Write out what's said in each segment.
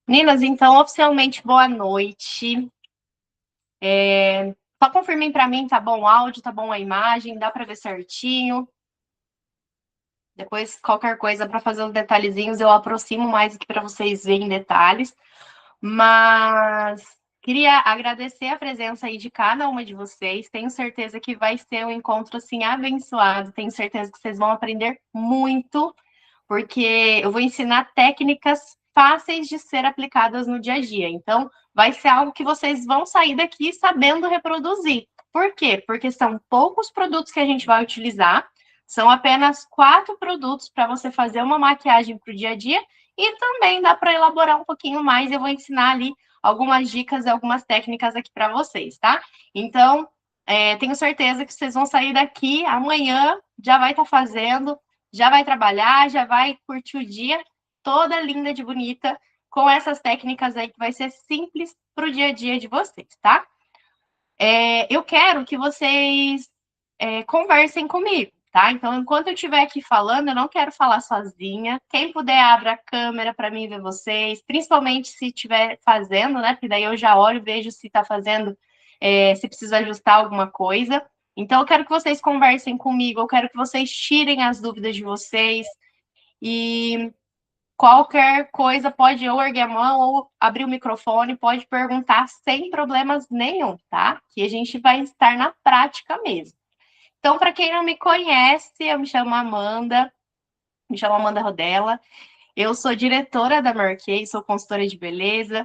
Meninas, então, oficialmente, boa noite. Só confirmem para mim, tá bom o áudio, tá bom a imagem, dá para ver certinho. Depois, qualquer coisa para fazer os detalhezinhos, eu aproximo mais aqui para vocês verem detalhes. Mas queria agradecer a presença aí de cada uma de vocês. Tenho certeza que vai ser um encontro, assim, abençoado. Tenho certeza que vocês vão aprender muito, porque eu vou ensinar técnicas fáceis de ser aplicadas no dia a dia. Então, vai ser algo que vocês vão sair daqui sabendo reproduzir. Por quê? Porque são poucos produtos que a gente vai utilizar, são apenas 4 produtos para você fazer uma maquiagem para o dia a dia e também dá para elaborar um pouquinho mais. Eu vou ensinar ali algumas dicas e algumas técnicas aqui para vocês, tá? Então, tenho certeza que vocês vão sair daqui amanhã, já vai estar fazendo, já vai trabalhar, já vai curtir o dia toda linda de bonita com essas técnicas aí que vai ser simples para o dia a dia de vocês, tá? Eu quero que vocês conversem comigo, tá? Então, enquanto eu estiver aqui falando, eu não quero falar sozinha. Quem puder, abra a câmera para mim ver vocês, principalmente se estiver fazendo, né? Porque daí eu já olho e vejo se está fazendo, se precisa ajustar alguma coisa. Então, eu quero que vocês conversem comigo, eu quero que vocês tirem as dúvidas de vocês e qualquer coisa pode ou erguer a mão ou abrir o microfone, pode perguntar sem problemas nenhum, tá? Que a gente vai estar na prática mesmo. Então, para quem não me conhece, eu me chamo Amanda Rodella, eu sou diretora da Marquei, sou consultora de beleza.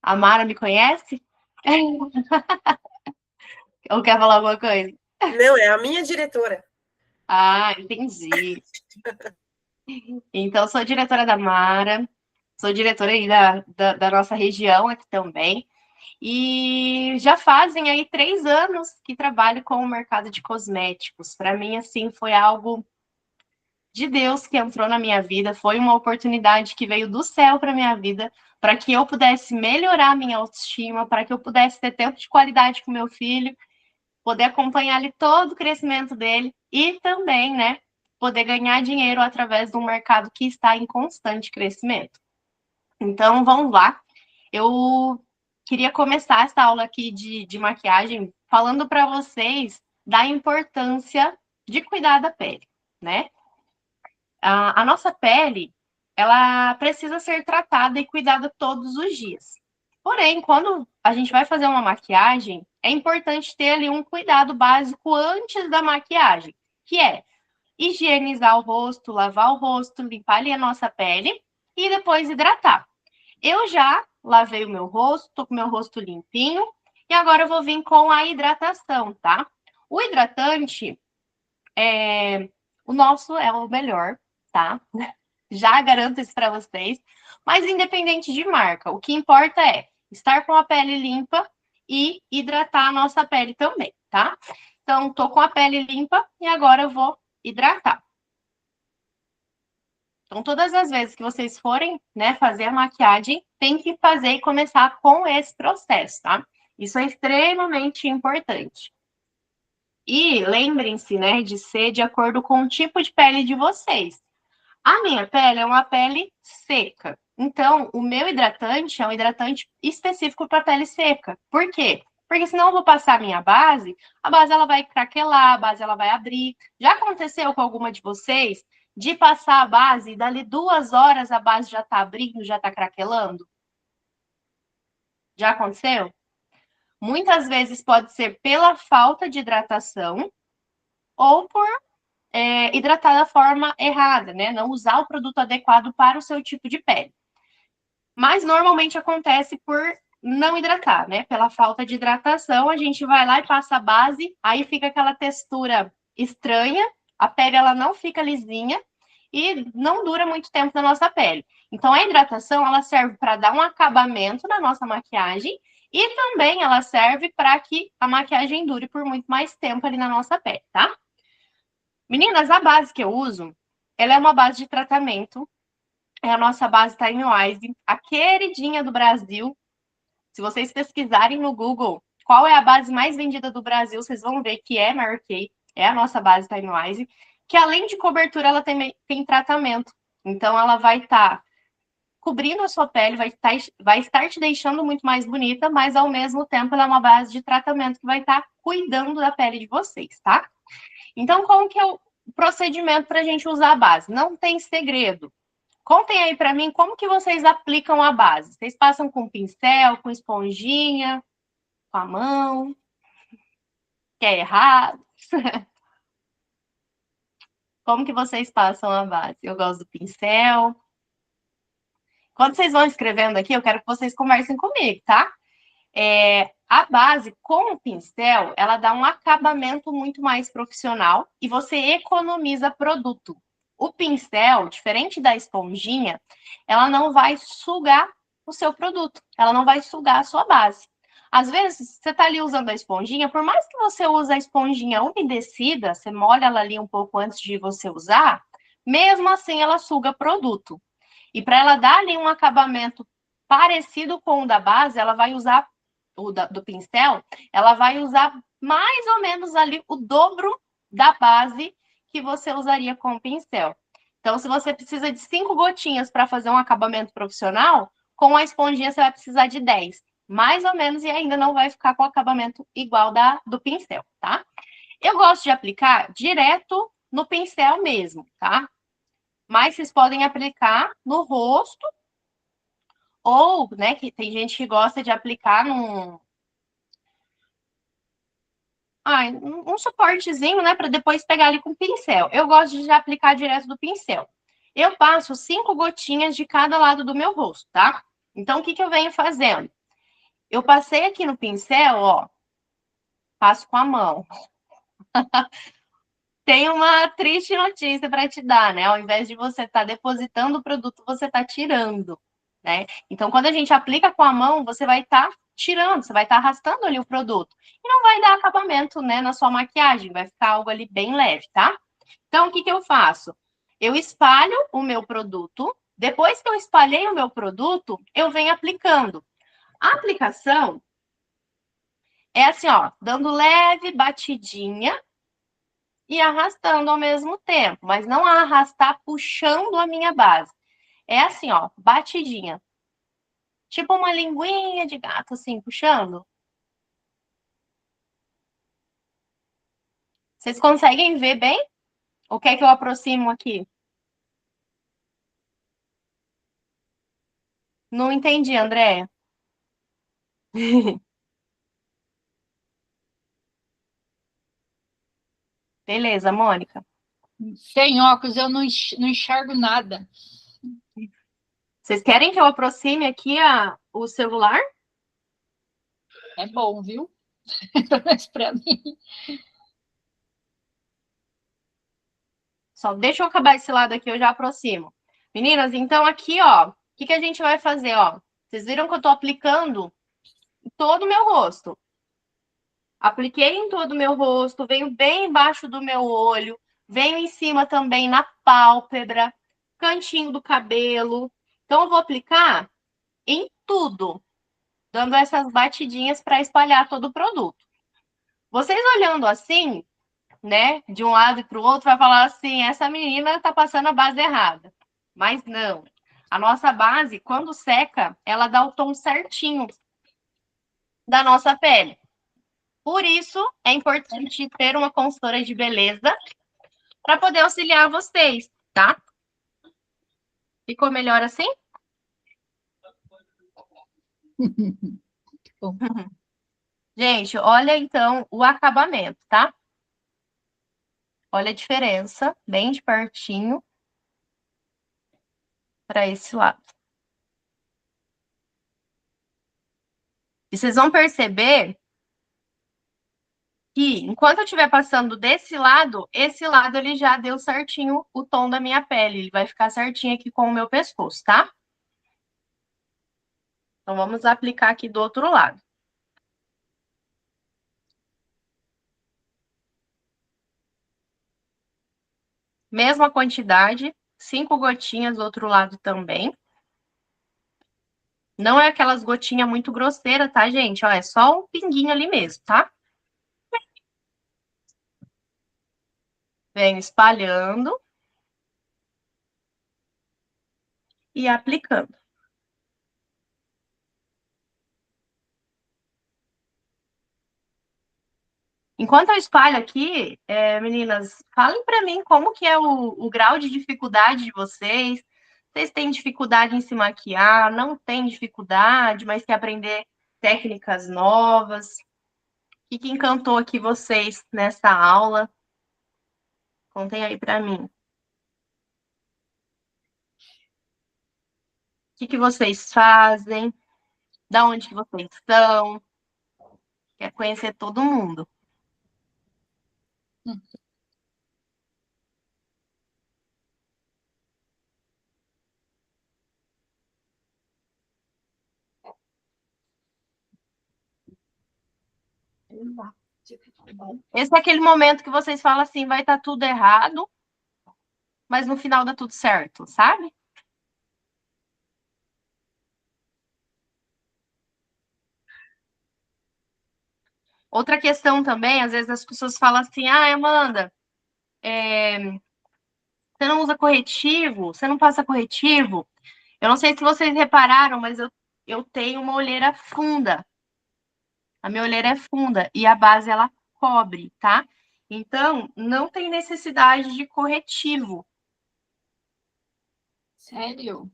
A Mara me conhece? Ou quer falar alguma coisa? Não, é a minha diretora. Ah, entendi. Então, sou diretora da Mara, sou diretora aí da nossa região aqui também. E já fazem aí 3 anos que trabalho com o mercado de cosméticos. Para mim, assim, foi algo de Deus que entrou na minha vida, foi uma oportunidade que veio do céu para minha vida, para que eu pudesse melhorar a minha autoestima, para que eu pudesse ter tempo de qualidade com meu filho, poder acompanhar ali todo o crescimento dele e também, né, poder ganhar dinheiro através de um mercado que está em constante crescimento. Então, vamos lá. Eu queria começar essa aula aqui de maquiagem falando para vocês da importância de cuidar da pele, né? A nossa pele, ela precisa ser tratada e cuidada todos os dias. Porém, quando a gente vai fazer uma maquiagem, é importante ter ali um cuidado básico antes da maquiagem, que é higienizar o rosto, lavar o rosto, limpar ali a nossa pele e depois hidratar. Eu já lavei o meu rosto, tô com o meu rosto limpinho e agora eu vou vir com a hidratação, tá? O hidratante, o nosso é o melhor, tá? Já garanto isso para vocês. Mas independente de marca, o que importa é estar com a pele limpa e hidratar a nossa pele também, tá? Então, tô com a pele limpa e agora eu vou hidratar. Então, todas as vezes que vocês forem, né, fazer a maquiagem, tem que fazer e começar com esse processo, tá? Isso é extremamente importante. E lembrem-se, né, de ser de acordo com o tipo de pele de vocês. A minha pele é uma pele seca. Então, o meu hidratante é um hidratante específico para pele seca. Por quê? Porque senão eu vou passar a base ela vai craquelar, a base ela vai abrir. Já aconteceu com alguma de vocês de passar a base e dali 2 horas a base já está abrindo, já está craquelando? Já aconteceu? Muitas vezes pode ser pela falta de hidratação ou por hidratar da forma errada, né? Não usar o produto adequado para o seu tipo de pele. Mas normalmente acontece por não hidratar, né? Pela falta de hidratação, a gente vai lá e passa a base, aí fica aquela textura estranha, a pele ela não fica lisinha e não dura muito tempo na nossa pele. Então a hidratação ela serve para dar um acabamento na nossa maquiagem e também ela serve para que a maquiagem dure por muito mais tempo ali na nossa pele, tá? Meninas, a base que eu uso, ela é uma base de tratamento. É a nossa base Time Wise, a queridinha do Brasil. Se vocês pesquisarem no Google qual é a base mais vendida do Brasil, vocês vão ver que é Mary Kay, é a nossa base Time Wise, que além de cobertura, ela tem tratamento. Então, ela vai estar cobrindo a sua pele, vai estar te deixando muito mais bonita, mas ao mesmo tempo ela é uma base de tratamento que vai estar cuidando da pele de vocês, tá? Então, como que é o procedimento para a gente usar a base? Não tem segredo. Contem aí para mim como que vocês aplicam a base. Vocês passam com pincel, com esponjinha, com a mão? Que é errado? Como que vocês passam a base? Eu gosto do pincel. Quando vocês vão escrevendo aqui, eu quero que vocês conversem comigo, tá? A base com o pincel, ela dá um acabamento muito mais profissional e você economiza produto. O pincel, diferente da esponjinha, ela não vai sugar o seu produto, ela não vai sugar a sua base. Às vezes, você está ali usando a esponjinha, por mais que você use a esponjinha umedecida, você molha ela ali um pouco antes de você usar, mesmo assim ela suga produto. E para ela dar ali um acabamento parecido com o da base, ela vai usar do pincel, ela vai usar mais ou menos ali o dobro da base que você usaria com o pincel. Então, se você precisa de 5 gotinhas para fazer um acabamento profissional, com a esponjinha você vai precisar de 10, mais ou menos, e ainda não vai ficar com o acabamento igual do pincel, tá? Eu gosto de aplicar direto no pincel mesmo, tá? Mas vocês podem aplicar no rosto, ou, né, que tem gente que gosta de aplicar um suportezinho, né, para depois pegar ali com o pincel. Eu gosto de aplicar direto do pincel. Eu passo 5 gotinhas de cada lado do meu rosto, tá? Então, o que eu venho fazendo? Eu passei aqui no pincel, ó, passo com a mão. Tem uma triste notícia para te dar, né? Ao invés de você estar depositando o produto, você está tirando, né? Então, quando a gente aplica com a mão, você vai estar tirando, você vai estar arrastando ali o produto. E não vai dar acabamento, né, na sua maquiagem, vai ficar algo ali bem leve, tá? Então, o que eu faço? Eu espalho o meu produto. Depois que eu espalhei o meu produto, eu venho aplicando. A aplicação é assim, ó, dando leve batidinha e arrastando ao mesmo tempo, mas não arrastar puxando a minha base. É assim, ó, batidinha. Tipo uma linguinha de gato, assim, puxando. Vocês conseguem ver bem? Ou quer que eu aproximo aqui? Não entendi, André. Beleza, Mônica. Sem óculos eu não enxergo nada. Vocês querem que eu aproxime aqui o celular? É bom, viu? Para mim. Só deixa eu acabar esse lado aqui, eu já aproximo. Meninas, então aqui, ó, o que a gente vai fazer, ó? Vocês viram que eu tô aplicando em todo o meu rosto. Apliquei em todo o meu rosto, venho bem embaixo do meu olho, venho em cima também na pálpebra, cantinho do cabelo. Então, eu vou aplicar em tudo, dando essas batidinhas para espalhar todo o produto. Vocês olhando assim, né, de um lado e para o outro, vai falar assim: essa menina está passando a base errada. Mas não. A nossa base, quando seca, ela dá o tom certinho da nossa pele. Por isso, é importante ter uma consultora de beleza para poder auxiliar vocês, tá? Ficou melhor assim? Gente, olha então o acabamento, tá? Olha a diferença, bem de pertinho para esse lado. E vocês vão perceber que, enquanto eu estiver passando desse lado, esse lado ele já deu certinho o tom da minha pele. Ele vai ficar certinho aqui com o meu pescoço, tá? Então, vamos aplicar aqui do outro lado. Mesma quantidade, 5 gotinhas do outro lado também. Não é aquelas gotinhas muito grosseiras, tá, gente? Ó, é só um pinguinho ali mesmo, tá? Venho espalhando e aplicando. Enquanto eu espalho aqui, meninas, falem para mim como que é o grau de dificuldade de vocês. Vocês têm dificuldade em se maquiar? Não têm dificuldade, mas quer aprender técnicas novas? O que encantou aqui vocês nessa aula? Contem aí para mim. O que vocês fazem? Da onde que vocês são? Quer conhecer todo mundo. Esse é aquele momento que vocês falam assim, vai estar tudo errado, mas no final dá tudo certo, sabe? Outra questão também, às vezes as pessoas falam assim, Amanda, você não usa corretivo, você não passa corretivo. Eu não sei se vocês repararam, mas eu tenho uma olheira funda. A minha olheira é funda e a base ela cobre, tá? Então, não tem necessidade de corretivo. Sério?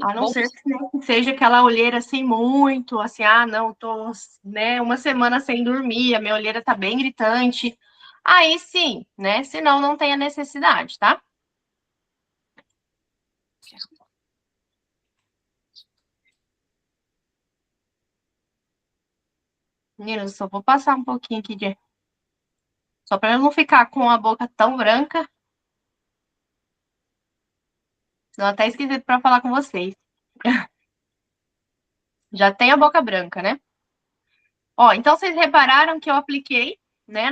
A não ser que seja aquela olheira assim muito, assim, não, tô, né, uma semana sem dormir, a minha olheira tá bem gritante. Aí sim, né? Senão não tem a necessidade, tá? Meninas, só vou passar um pouquinho aqui de. Só para eu não ficar com a boca tão branca. Senão até esquisito para falar com vocês. Já tem a boca branca, né? Ó, então vocês repararam que eu apliquei, né,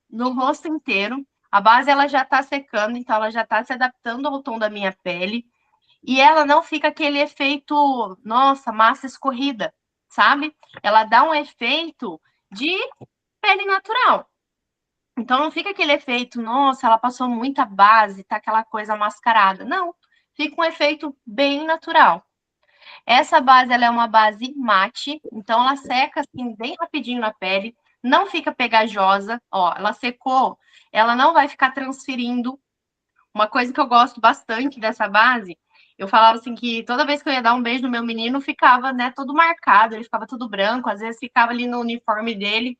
no rosto inteiro. A base ela já tá secando, então ela já tá se adaptando ao tom da minha pele. E ela não fica aquele efeito, nossa, massa escorrida, sabe? Ela dá um efeito de pele natural. Então não fica aquele efeito, nossa, ela passou muita base, tá aquela coisa mascarada. Não, fica um efeito bem natural. Essa base ela é uma base mate, então ela seca assim bem rapidinho na pele, não fica pegajosa. Ó, ela secou, ela não vai ficar transferindo. Uma coisa que eu gosto bastante dessa base, eu falava assim que toda vez que eu ia dar um beijo no meu menino, ficava, né, todo marcado, ele ficava tudo branco, às vezes ficava ali no uniforme dele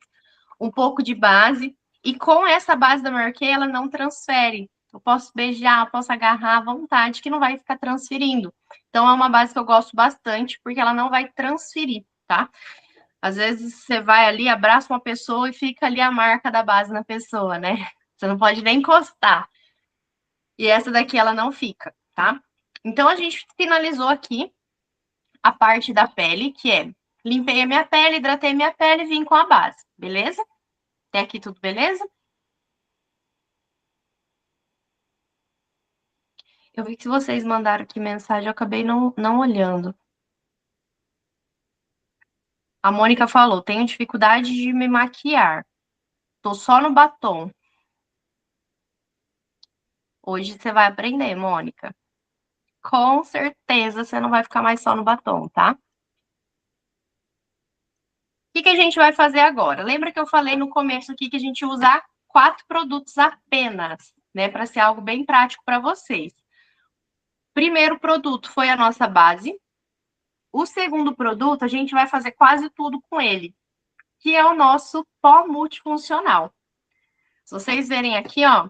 um pouco de base. E com essa base da Marquet, ela não transfere. Eu posso beijar, eu posso agarrar à vontade, que não vai ficar transferindo. Então, é uma base que eu gosto bastante, porque ela não vai transferir, tá? Às vezes você vai ali, abraça uma pessoa e fica ali a marca da base na pessoa, né? Você não pode nem encostar. E essa daqui ela não fica, tá? Então, a gente finalizou aqui a parte da pele, que é limpei a minha pele, hidratei minha pele e vim com a base, beleza? Até aqui tudo beleza? Eu vi que vocês mandaram aqui mensagem, eu acabei não olhando. A Mônica falou: tenho dificuldade de me maquiar. Tô só no batom. Hoje você vai aprender, Mônica. Com certeza você não vai ficar mais só no batom, tá? O que a gente vai fazer agora? Lembra que eu falei no começo aqui que a gente usa 4 produtos apenas, né? Para ser algo bem prático para vocês. Primeiro produto foi a nossa base. O segundo produto, a gente vai fazer quase tudo com ele, que é o nosso pó multifuncional. Se vocês verem aqui, ó,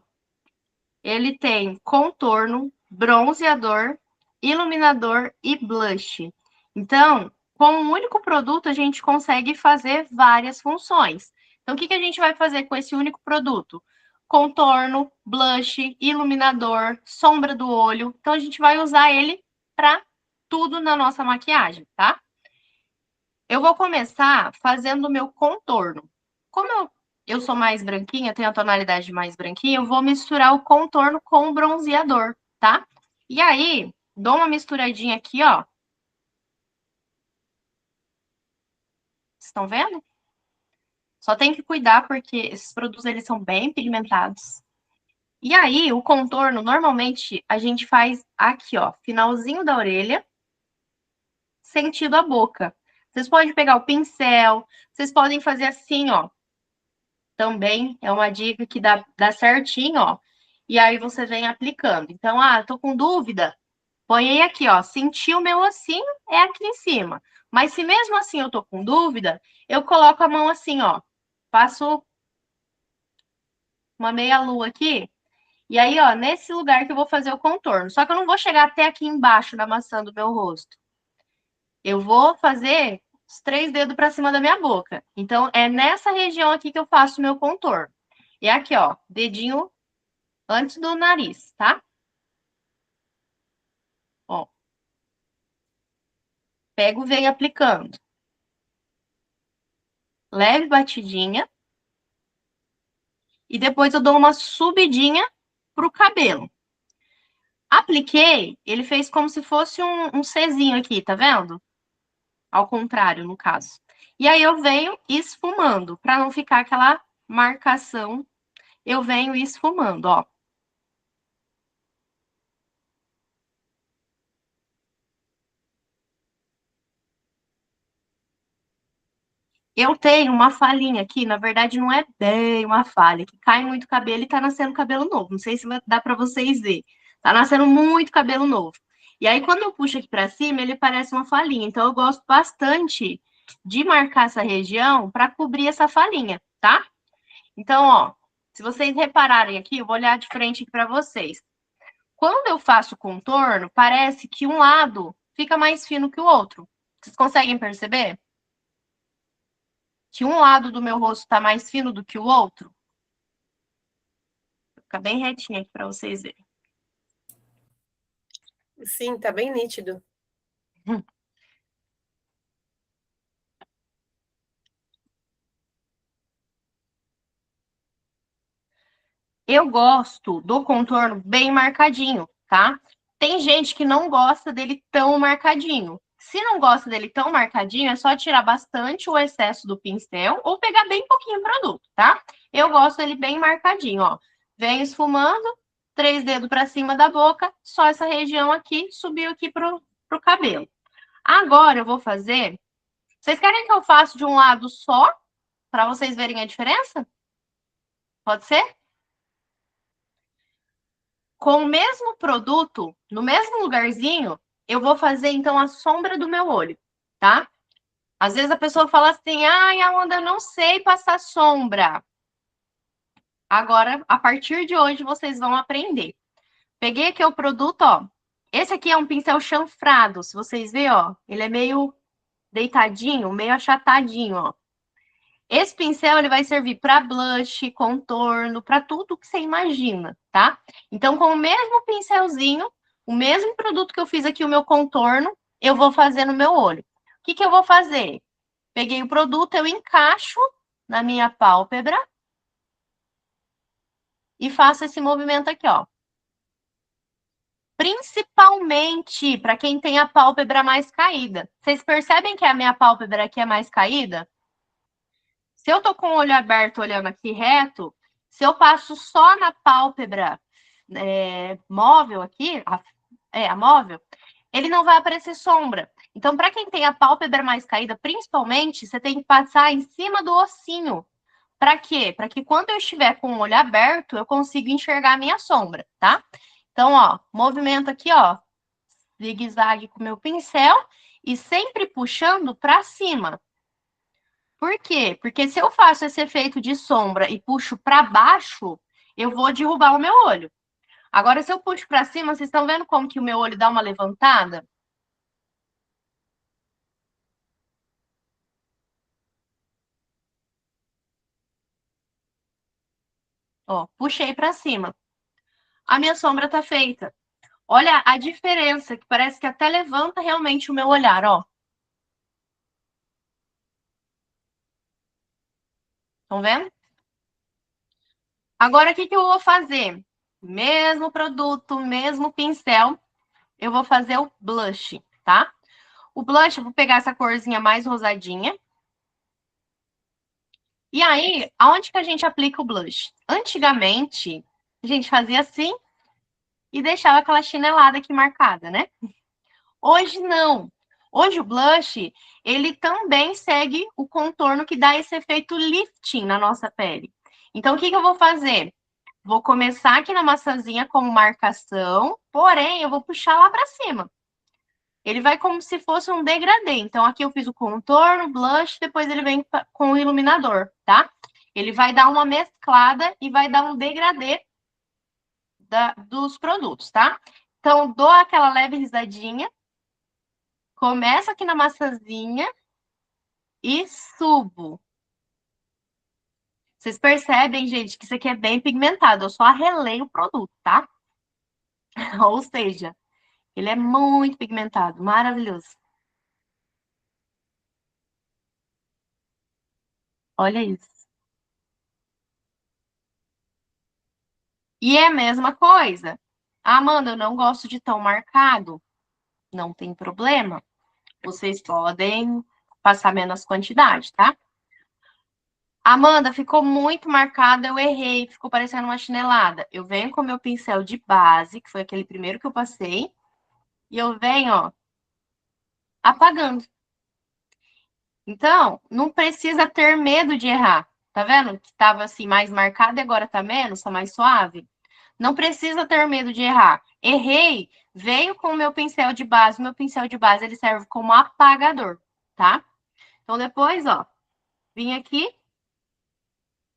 ele tem contorno, bronzeador, iluminador e blush. Então, com um único produto, a gente consegue fazer várias funções. Então, o que a gente vai fazer com esse único produto? Contorno, blush, iluminador, sombra do olho. Então, a gente vai usar ele para tudo na nossa maquiagem, tá? Eu vou começar fazendo o meu contorno. Como eu sou mais branquinha, tenho a tonalidade mais branquinha, eu vou misturar o contorno com o bronzeador, tá? E aí, dou uma misturadinha aqui, ó. Estão vendo? Só tem que cuidar porque esses produtos eles são bem pigmentados. E aí, o contorno, normalmente, a gente faz aqui, ó, finalzinho da orelha, sentido a boca. Vocês podem pegar o pincel, vocês podem fazer assim, ó, Também é uma dica que dá certinho, ó. E aí você vem aplicando. Então, tô com dúvida, põe aí aqui, ó. Sentiu o meu ossinho, é aqui em cima. Mas se mesmo assim eu tô com dúvida, eu coloco a mão assim, ó. Faço uma meia lua aqui. E aí, ó, nesse lugar que eu vou fazer o contorno. Só que eu não vou chegar até aqui embaixo na maçã do meu rosto. Eu vou fazer os 3 dedos para cima da minha boca. Então, é nessa região aqui que eu faço o meu contorno. E aqui, ó, dedinho antes do nariz, tá? Ó. Pego, venho aplicando. Leve batidinha. E depois eu dou uma subidinha pro cabelo. Apliquei, ele fez como se fosse um Czinho aqui, tá vendo? Ao contrário, no caso. E aí eu venho esfumando, para não ficar aquela marcação. Eu venho esfumando, ó. Eu tenho uma falhinha aqui, na verdade não é bem uma falha, que cai muito cabelo e tá nascendo cabelo novo. Não sei se dá para vocês ver. Tá nascendo muito cabelo novo. E aí quando eu puxo aqui para cima, ele parece uma falhinha. Então eu gosto bastante de marcar essa região para cobrir essa falhinha, tá? Então, ó, se vocês repararem aqui, eu vou olhar de frente aqui para vocês. Quando eu faço contorno, parece que um lado fica mais fino que o outro. Vocês conseguem perceber? Que um lado do meu rosto está mais fino do que o outro. Vou ficar bem retinho aqui para vocês verem. Sim, tá bem nítido. Eu gosto do contorno bem marcadinho, tá? Tem gente que não gosta dele tão marcadinho. Se não gosta dele tão marcadinho, é só tirar bastante o excesso do pincel ou pegar bem pouquinho o produto, tá? Eu gosto dele bem marcadinho, ó. Venho esfumando, 3 dedos para cima da boca, só essa região aqui, subiu aqui pro cabelo. Agora eu vou fazer... Vocês querem que eu faça de um lado só, para vocês verem a diferença? Pode ser? Com o mesmo produto, no mesmo lugarzinho, eu vou fazer, então, a sombra do meu olho, tá? Às vezes a pessoa fala assim, ai, Amanda, eu não sei passar sombra. Agora, a partir de hoje, vocês vão aprender. Peguei aqui o produto, ó. Esse aqui é um pincel chanfrado, se vocês verem, ó. Ele é meio deitadinho, meio achatadinho, ó. Esse pincel ele vai servir para blush, contorno, para tudo que você imagina, tá? Então, com o mesmo pincelzinho, o mesmo produto que eu fiz aqui, o meu contorno, eu vou fazer no meu olho. O que eu vou fazer? Peguei o produto, eu encaixo na minha pálpebra e faço esse movimento aqui, ó. Principalmente para quem tem a pálpebra mais caída. Vocês percebem que a minha pálpebra aqui é mais caída? Se eu tô com o olho aberto olhando aqui reto, se eu passo só na pálpebra móvel aqui, a móvel, ele não vai aparecer sombra. Então, para quem tem a pálpebra mais caída, principalmente, você tem que passar em cima do ossinho. Para quê? Para que quando eu estiver com o olho aberto, eu consiga enxergar a minha sombra, tá? Então, ó, movimento aqui, ó, zigue-zague com o meu pincel e sempre puxando para cima. Por quê? Porque se eu faço esse efeito de sombra e puxo para baixo, eu vou derrubar o meu olho. Agora, se eu puxo para cima, vocês estão vendo como que o meu olho dá uma levantada? Ó, puxei para cima. A minha sombra tá feita. Olha a diferença, que parece que até levanta realmente o meu olhar, ó. Estão vendo? Agora, o que eu vou fazer? Mesmo produto, mesmo pincel, eu vou fazer o blush, tá? O blush, eu vou pegar essa corzinha mais rosadinha. E aí, aonde que a gente aplica o blush? Antigamente, a gente fazia assim e deixava aquela chinelada aqui marcada, né? Hoje não. Hoje o blush, ele também segue o contorno que dá esse efeito lifting na nossa pele. Então, o que eu vou fazer? Vou começar aqui na maçãzinha como marcação, porém, eu vou puxar lá pra cima. Ele vai como se fosse um degradê. Então, aqui eu fiz o contorno, blush, depois ele vem com o iluminador, tá? Ele vai dar uma mesclada e vai dar um degradê dos produtos, tá? Então, dou aquela leve risadinha, começo aqui na maçãzinha e subo. Vocês percebem, gente, que isso aqui é bem pigmentado. Eu só arrelei o produto, tá? Ou seja, ele é muito pigmentado, maravilhoso. Olha isso. E é a mesma coisa. Amanda, eu não gosto de tão marcado. Não tem problema. Vocês podem passar menos quantidade, tá? Amanda, ficou muito marcada, eu errei, ficou parecendo uma chinelada. Eu venho com o meu pincel de base, que foi aquele primeiro que eu passei, e eu venho, ó, apagando. Então, não precisa ter medo de errar. Tá vendo? Que tava assim mais marcado e agora tá menos, tá mais suave. Não precisa ter medo de errar. Errei, veio com o meu pincel de base. O meu pincel de base ele serve como apagador, tá? Então depois, ó, vim aqui,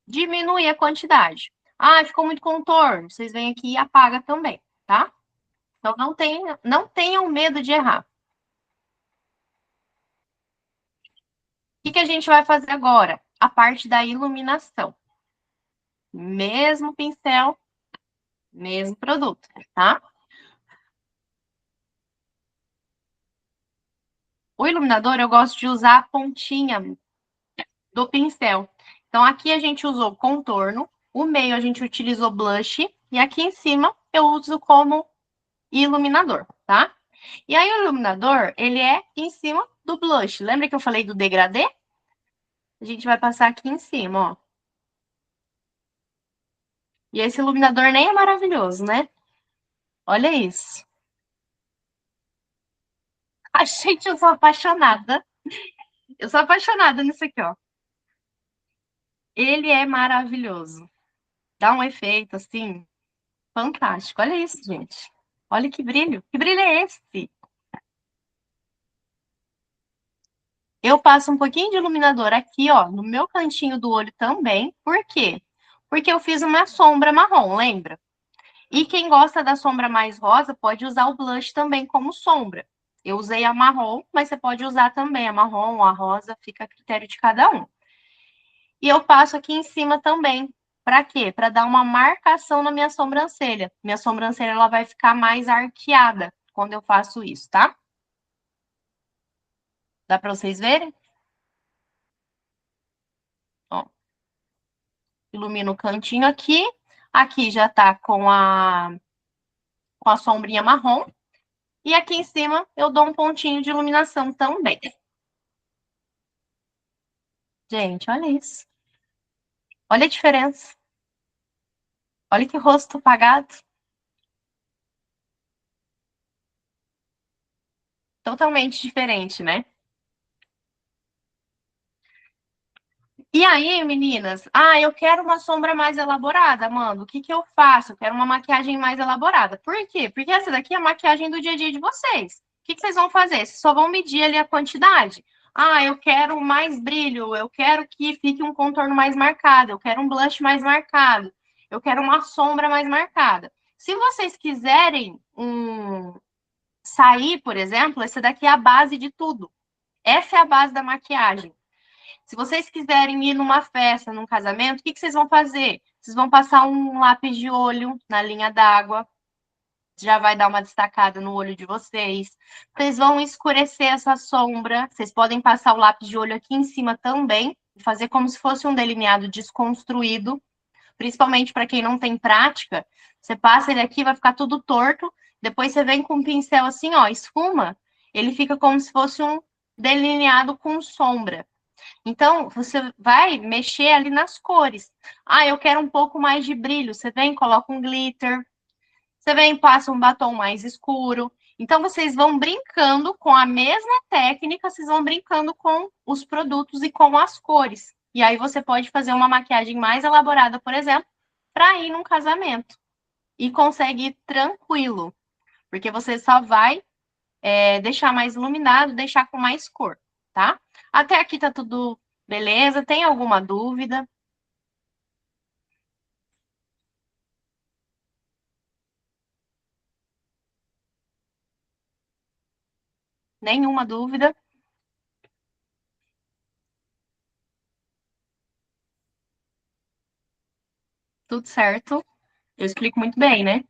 diminuir a quantidade. Ah, ficou muito contorno. Vocês vêm aqui e apaga também, tá? Então não tenham medo de errar. O que a gente vai fazer agora? A parte da iluminação. Mesmo pincel, mesmo produto, tá? O iluminador eu gosto de usar a pontinha do pincel. Então aqui a gente usou contorno, o meio a gente utilizou blush e aqui em cima eu uso como iluminador, tá? E aí o iluminador, ele é em cima do blush. Lembra que eu falei do degradê? A gente vai passar aqui em cima, ó. E esse iluminador nem é maravilhoso, né? Olha isso. A gente, eu sou apaixonada. Eu sou apaixonada nisso aqui, ó. Ele é maravilhoso. Dá um efeito, assim, fantástico. Olha isso, gente. Olha que brilho. Que brilho é esse? Eu passo um pouquinho de iluminador aqui, ó, no meu cantinho do olho também. Por quê? Porque eu fiz uma sombra marrom, lembra? E quem gosta da sombra mais rosa pode usar o blush também como sombra. Eu usei a marrom, mas você pode usar também a marrom ou a rosa, fica a critério de cada um. E eu passo aqui em cima também. Para quê? Para dar uma marcação na minha sobrancelha. Minha sobrancelha ela vai ficar mais arqueada quando eu faço isso, tá? Dá para vocês verem? Ó, ilumino o cantinho aqui. Aqui já tá com a sombrinha marrom. E aqui em cima eu dou um pontinho de iluminação também. Gente, olha isso. Olha a diferença. Olha que rosto apagado. Totalmente diferente, né? E aí, meninas? Ah, eu quero uma sombra mais elaborada, mano. O que que eu faço? Eu quero uma maquiagem mais elaborada. Por quê? Porque essa daqui é a maquiagem do dia a dia de vocês. O que que vocês vão fazer? Vocês só vão medir ali a quantidade. Ah, eu quero mais brilho, eu quero que fique um contorno mais marcado, eu quero um blush mais marcado, eu quero uma sombra mais marcada. Se vocês quiserem sair, por exemplo, essa daqui é a base de tudo. Essa é a base da maquiagem. Se vocês quiserem ir numa festa, num casamento, o que vocês vão fazer? Vocês vão passar um lápis de olho na linha d'água, já vai dar uma destacada no olho de vocês. Vocês vão escurecer essa sombra. Vocês podem passar o lápis de olho aqui em cima também, fazer como se fosse um delineado desconstruído, principalmente para quem não tem prática. Você passa ele aqui, vai ficar tudo torto. Depois você vem com um pincel assim, ó, esfuma. Ele fica como se fosse um delineado com sombra. Então, você vai mexer ali nas cores. Ah, eu quero um pouco mais de brilho. Você vem, coloca um glitter. Você vem, passa um batom mais escuro. Então, vocês vão brincando com a mesma técnica, vocês vão brincando com os produtos e com as cores, E aí você pode fazer uma maquiagem mais elaborada, por exemplo, para ir num casamento. E consegue ir tranquilo, porque você só vai deixar mais iluminado, deixar com mais cor, tá? Até aqui tá tudo beleza. Tem alguma dúvida? Nenhuma dúvida? Tudo certo? Eu explico muito bem, né?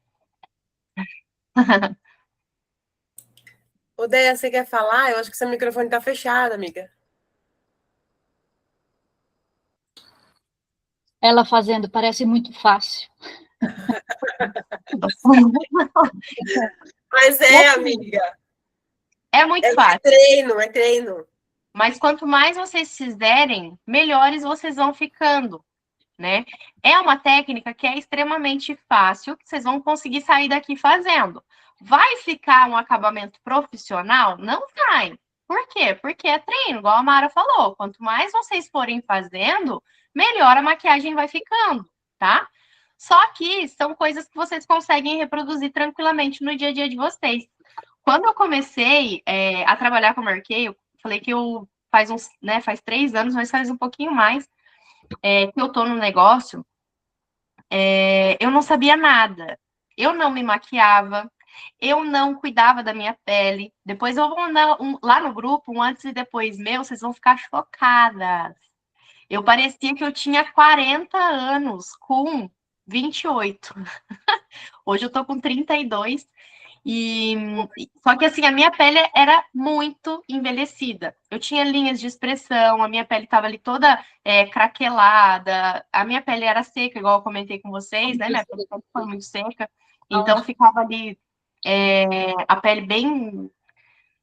Odeia, você quer falar? Eu acho que seu microfone tá fechado, amiga. Ela fazendo parece muito fácil. Mas amiga. É muito É fácil. treino, é treino. Mas quanto mais vocês fizerem, melhores vocês vão ficando, né? É uma técnica que é extremamente fácil, que vocês vão conseguir sair daqui fazendo. Vai ficar um acabamento profissional? Não vai. Por quê? Porque é treino, igual a Mara falou. Quanto mais vocês forem fazendo, melhor a maquiagem vai ficando, tá? Só que são coisas que vocês conseguem reproduzir tranquilamente no dia a dia de vocês. Quando eu comecei a trabalhar com o Marquei, eu falei que eu faz 3 anos, mas faz um pouquinho mais que eu tô no negócio, eu não sabia nada. Eu não me maquiava, eu não cuidava da minha pele. Depois eu vou mandar lá no grupo, um antes e depois meu, vocês vão ficar chocadas. Eu parecia que eu tinha 40 anos com 28. Hoje eu tô com 32. E só que assim, a minha pele era muito envelhecida. Eu tinha linhas de expressão, a minha pele estava ali toda craquelada, a minha pele era seca, igual eu comentei com vocês, né? Minha pele sempre foi muito seca, então ficava ali a pele bem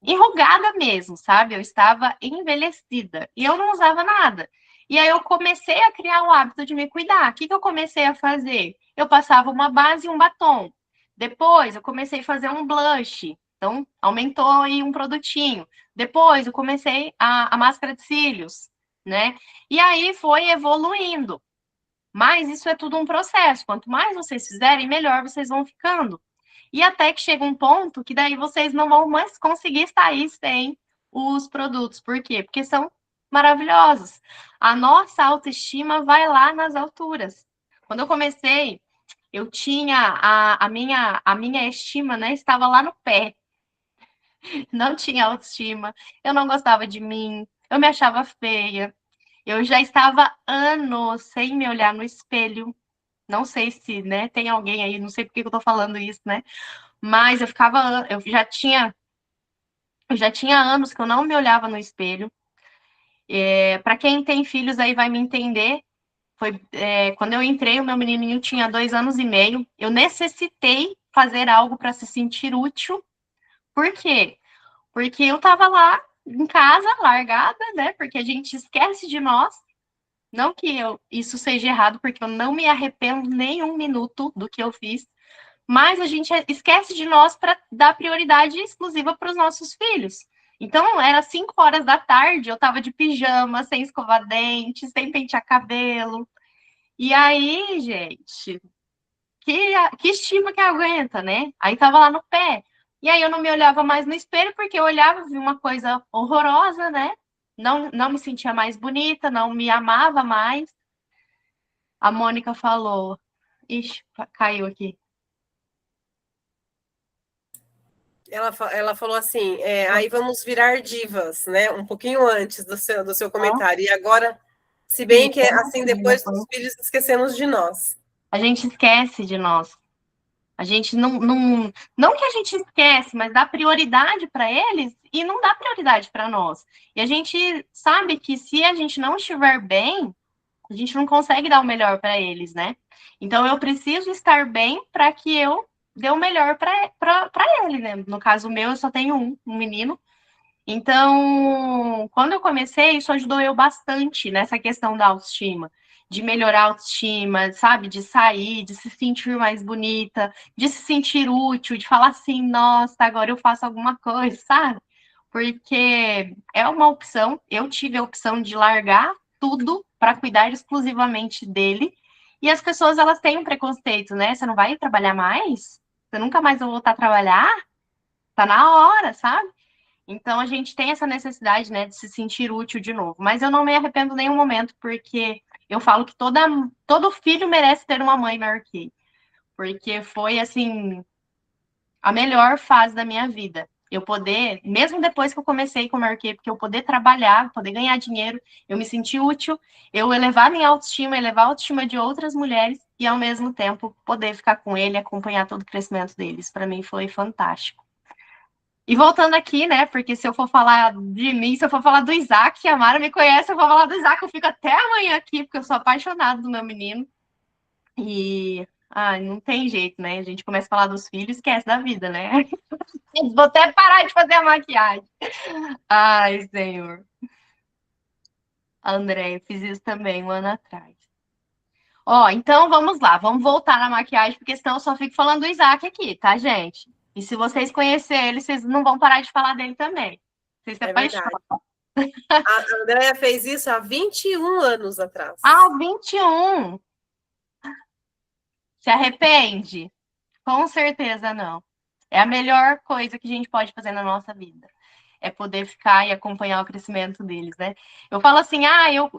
enrugada mesmo, sabe? Eu estava envelhecida e eu não usava nada. E aí eu comecei a criar o hábito de me cuidar. O que eu comecei a fazer? Eu passava uma base e um batom. Depois eu comecei a fazer um blush. Então, aumentou aí um produtinho. Depois eu comecei a máscara de cílios, né? E aí foi evoluindo. Mas isso é tudo um processo. Quanto mais vocês fizerem, melhor vocês vão ficando. E até que chega um ponto que daí vocês não vão mais conseguir sair sem os produtos. Por quê? Porque são maravilhosos. A nossa autoestima vai lá nas alturas. Quando eu comecei, eu tinha a minha estima, né, estava lá no pé. Não tinha autoestima, eu não gostava de mim, eu me achava feia. Eu já estava anos sem me olhar no espelho. Não sei se, né, tem alguém aí, não sei por que eu tô falando isso, né? Mas eu já tinha anos que eu não me olhava no espelho. Para quem tem filhos aí vai me entender. Quando eu entrei, o meu menininho tinha 2 anos e meio. Eu necessitei fazer algo para se sentir útil. Por quê? Porque eu estava lá em casa, largada, né? Porque a gente esquece de nós. Não que isso seja errado, porque eu não me arrependo nem um minuto do que eu fiz. Mas a gente esquece de nós para dar prioridade exclusiva para os nossos filhos. Então, era 5 horas da tarde, eu estava de pijama, sem escovar dente, sem pentear cabelo. E aí, gente, que estima que aguenta, né? Aí tava lá no pé. E aí eu não me olhava mais no espelho, porque eu olhava, vi uma coisa horrorosa, né? Não me sentia mais bonita, não me amava mais. A Mônica falou. Ixi, caiu aqui. Ela falou assim: aí vamos virar divas, né? Um pouquinho antes do seu comentário. E agora, se bem que assim, depois dos filhos, esquecemos de nós. A gente esquece de nós. A gente não que a gente esquece, mas dá prioridade para eles e não dá prioridade para nós. E a gente sabe que se a gente não estiver bem, a gente não consegue dar o melhor para eles, né? Então eu preciso estar bem para que eu dê o melhor para ele, né? No caso meu, eu só tenho um menino. Então, quando eu comecei, isso ajudou eu bastante nessa questão da autoestima, de melhorar a autoestima, sabe? De sair, de se sentir mais bonita, de se sentir útil, de falar assim, nossa, agora eu faço alguma coisa, sabe? Porque é uma opção, eu tive a opção de largar tudo para cuidar exclusivamente dele. E as pessoas, elas têm um preconceito, né? Você não vai trabalhar mais? Você nunca mais vai voltar a trabalhar? Tá na hora, sabe? Então, a gente tem essa necessidade, né, de se sentir útil de novo. Mas eu não me arrependo em nenhum momento, porque eu falo que todo filho merece ter uma mãe maior que ele. Porque foi, assim, a melhor fase da minha vida. Eu poder, mesmo depois que eu comecei com o Marquê, porque eu poder trabalhar, poder ganhar dinheiro, eu me senti útil, eu elevar minha autoestima, elevar a autoestima de outras mulheres e, ao mesmo tempo, poder ficar com ele, acompanhar todo o crescimento deles. Para mim foi fantástico. E voltando aqui, né, porque se eu for falar de mim, se eu for falar do Isaac, a Mara me conhece, eu vou falar do Isaac, eu fico até amanhã aqui, porque eu sou apaixonada do meu menino. E, não tem jeito, né? A gente começa a falar dos filhos, esquece da vida, né? Vou até parar de fazer a maquiagem. Ai, Senhor. André, eu fiz isso também um ano atrás. Ó, então vamos lá, vamos voltar na maquiagem, porque senão eu só fico falando do Isaac aqui, tá, gente? E se vocês conhecerem ele, vocês não vão parar de falar dele também. Vocês se apaixonam. A Andréia fez isso há 21 anos atrás. 21. Se arrepende? Com certeza não. É a melhor coisa que a gente pode fazer na nossa vida. É poder ficar e acompanhar o crescimento deles, né? Eu falo assim,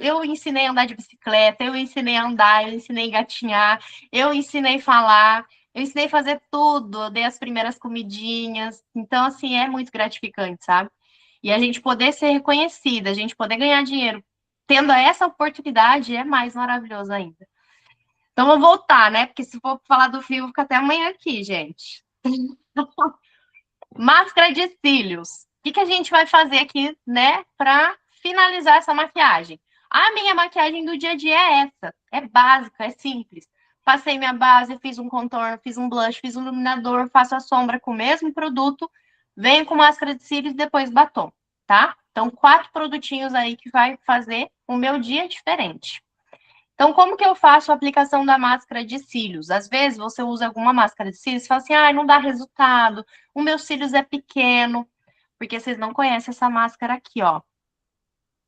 eu ensinei a andar de bicicleta, eu ensinei a andar, eu ensinei a engatinhar, eu ensinei a falar, eu ensinei a fazer tudo, eu dei as primeiras comidinhas. Então, assim, é muito gratificante, sabe? E a gente poder ser reconhecida, a gente poder ganhar dinheiro tendo essa oportunidade é mais maravilhoso ainda. Então, vou voltar, né? Porque se for falar do fio, fica até amanhã aqui, gente. Máscara de cílios. O que a gente vai fazer aqui, né, para finalizar essa maquiagem? A minha maquiagem do dia a dia é essa. É básica, é simples. Passei minha base, fiz um contorno, fiz um blush, fiz um iluminador, faço a sombra com o mesmo produto, venho com máscara de cílios e depois batom, tá? Então, 4 produtinhos aí que vai fazer o meu dia diferente. Então, como que eu faço a aplicação da máscara de cílios? Às vezes, você usa alguma máscara de cílios e fala assim, não dá resultado, o meu cílios é pequeno, porque vocês não conhecem essa máscara aqui, ó.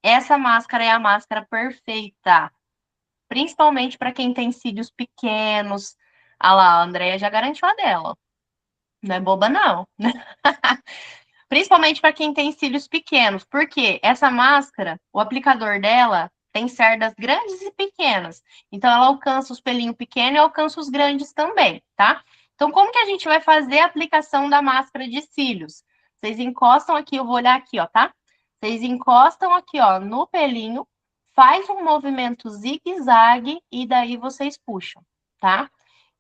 Essa máscara é a máscara perfeita, principalmente para quem tem cílios pequenos. Ah lá, a Andrea já garantiu a dela. Não é boba, não. Principalmente para quem tem cílios pequenos, porque essa máscara, o aplicador dela tem cerdas grandes e pequenas. Então, ela alcança os pelinhos pequenos e alcança os grandes também, tá? Então, como que a gente vai fazer a aplicação da máscara de cílios? Vocês encostam aqui, eu vou olhar aqui, ó, tá? Vocês encostam aqui, ó, no pelinho, faz um movimento zigue-zague e daí vocês puxam, tá?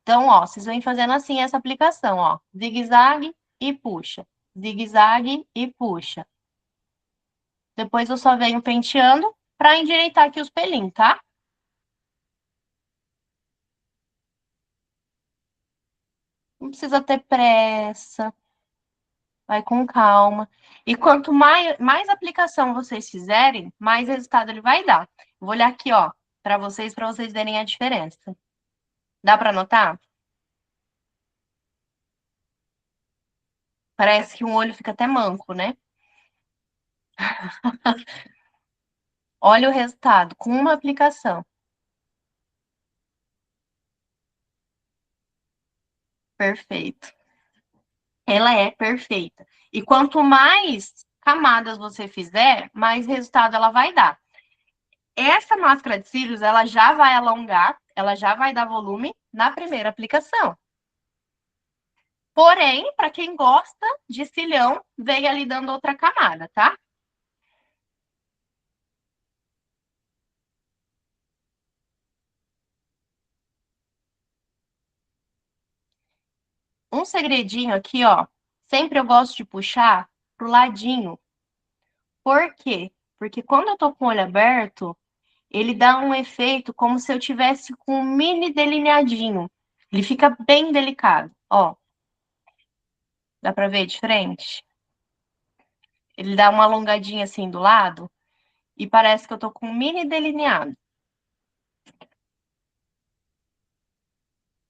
Então, ó, vocês vêm fazendo assim essa aplicação, ó, zigue-zague e puxa, zigue-zague e puxa. Depois eu só venho penteando para endireitar aqui os pelinhos, tá? Não precisa ter pressa. Vai com calma. E quanto mais aplicação vocês fizerem, mais resultado ele vai dar. Vou olhar aqui, ó, para vocês verem a diferença. Dá para notar? Parece que um olho fica até manco, né? Olha o resultado com uma aplicação. Perfeito. Ela é perfeita. E quanto mais camadas você fizer, mais resultado ela vai dar. Essa máscara de cílios, ela já vai alongar, ela já vai dar volume na primeira aplicação. Porém, para quem gosta de cílião, vem ali dando outra camada, tá? Um segredinho aqui, ó. Sempre eu gosto de puxar pro ladinho. Por quê? Porque quando eu tô com o olho aberto, ele dá um efeito como se eu tivesse com um mini delineadinho. Ele fica bem delicado, ó. Dá pra ver de frente? Ele dá uma alongadinha assim do lado e parece que eu tô com um mini delineado.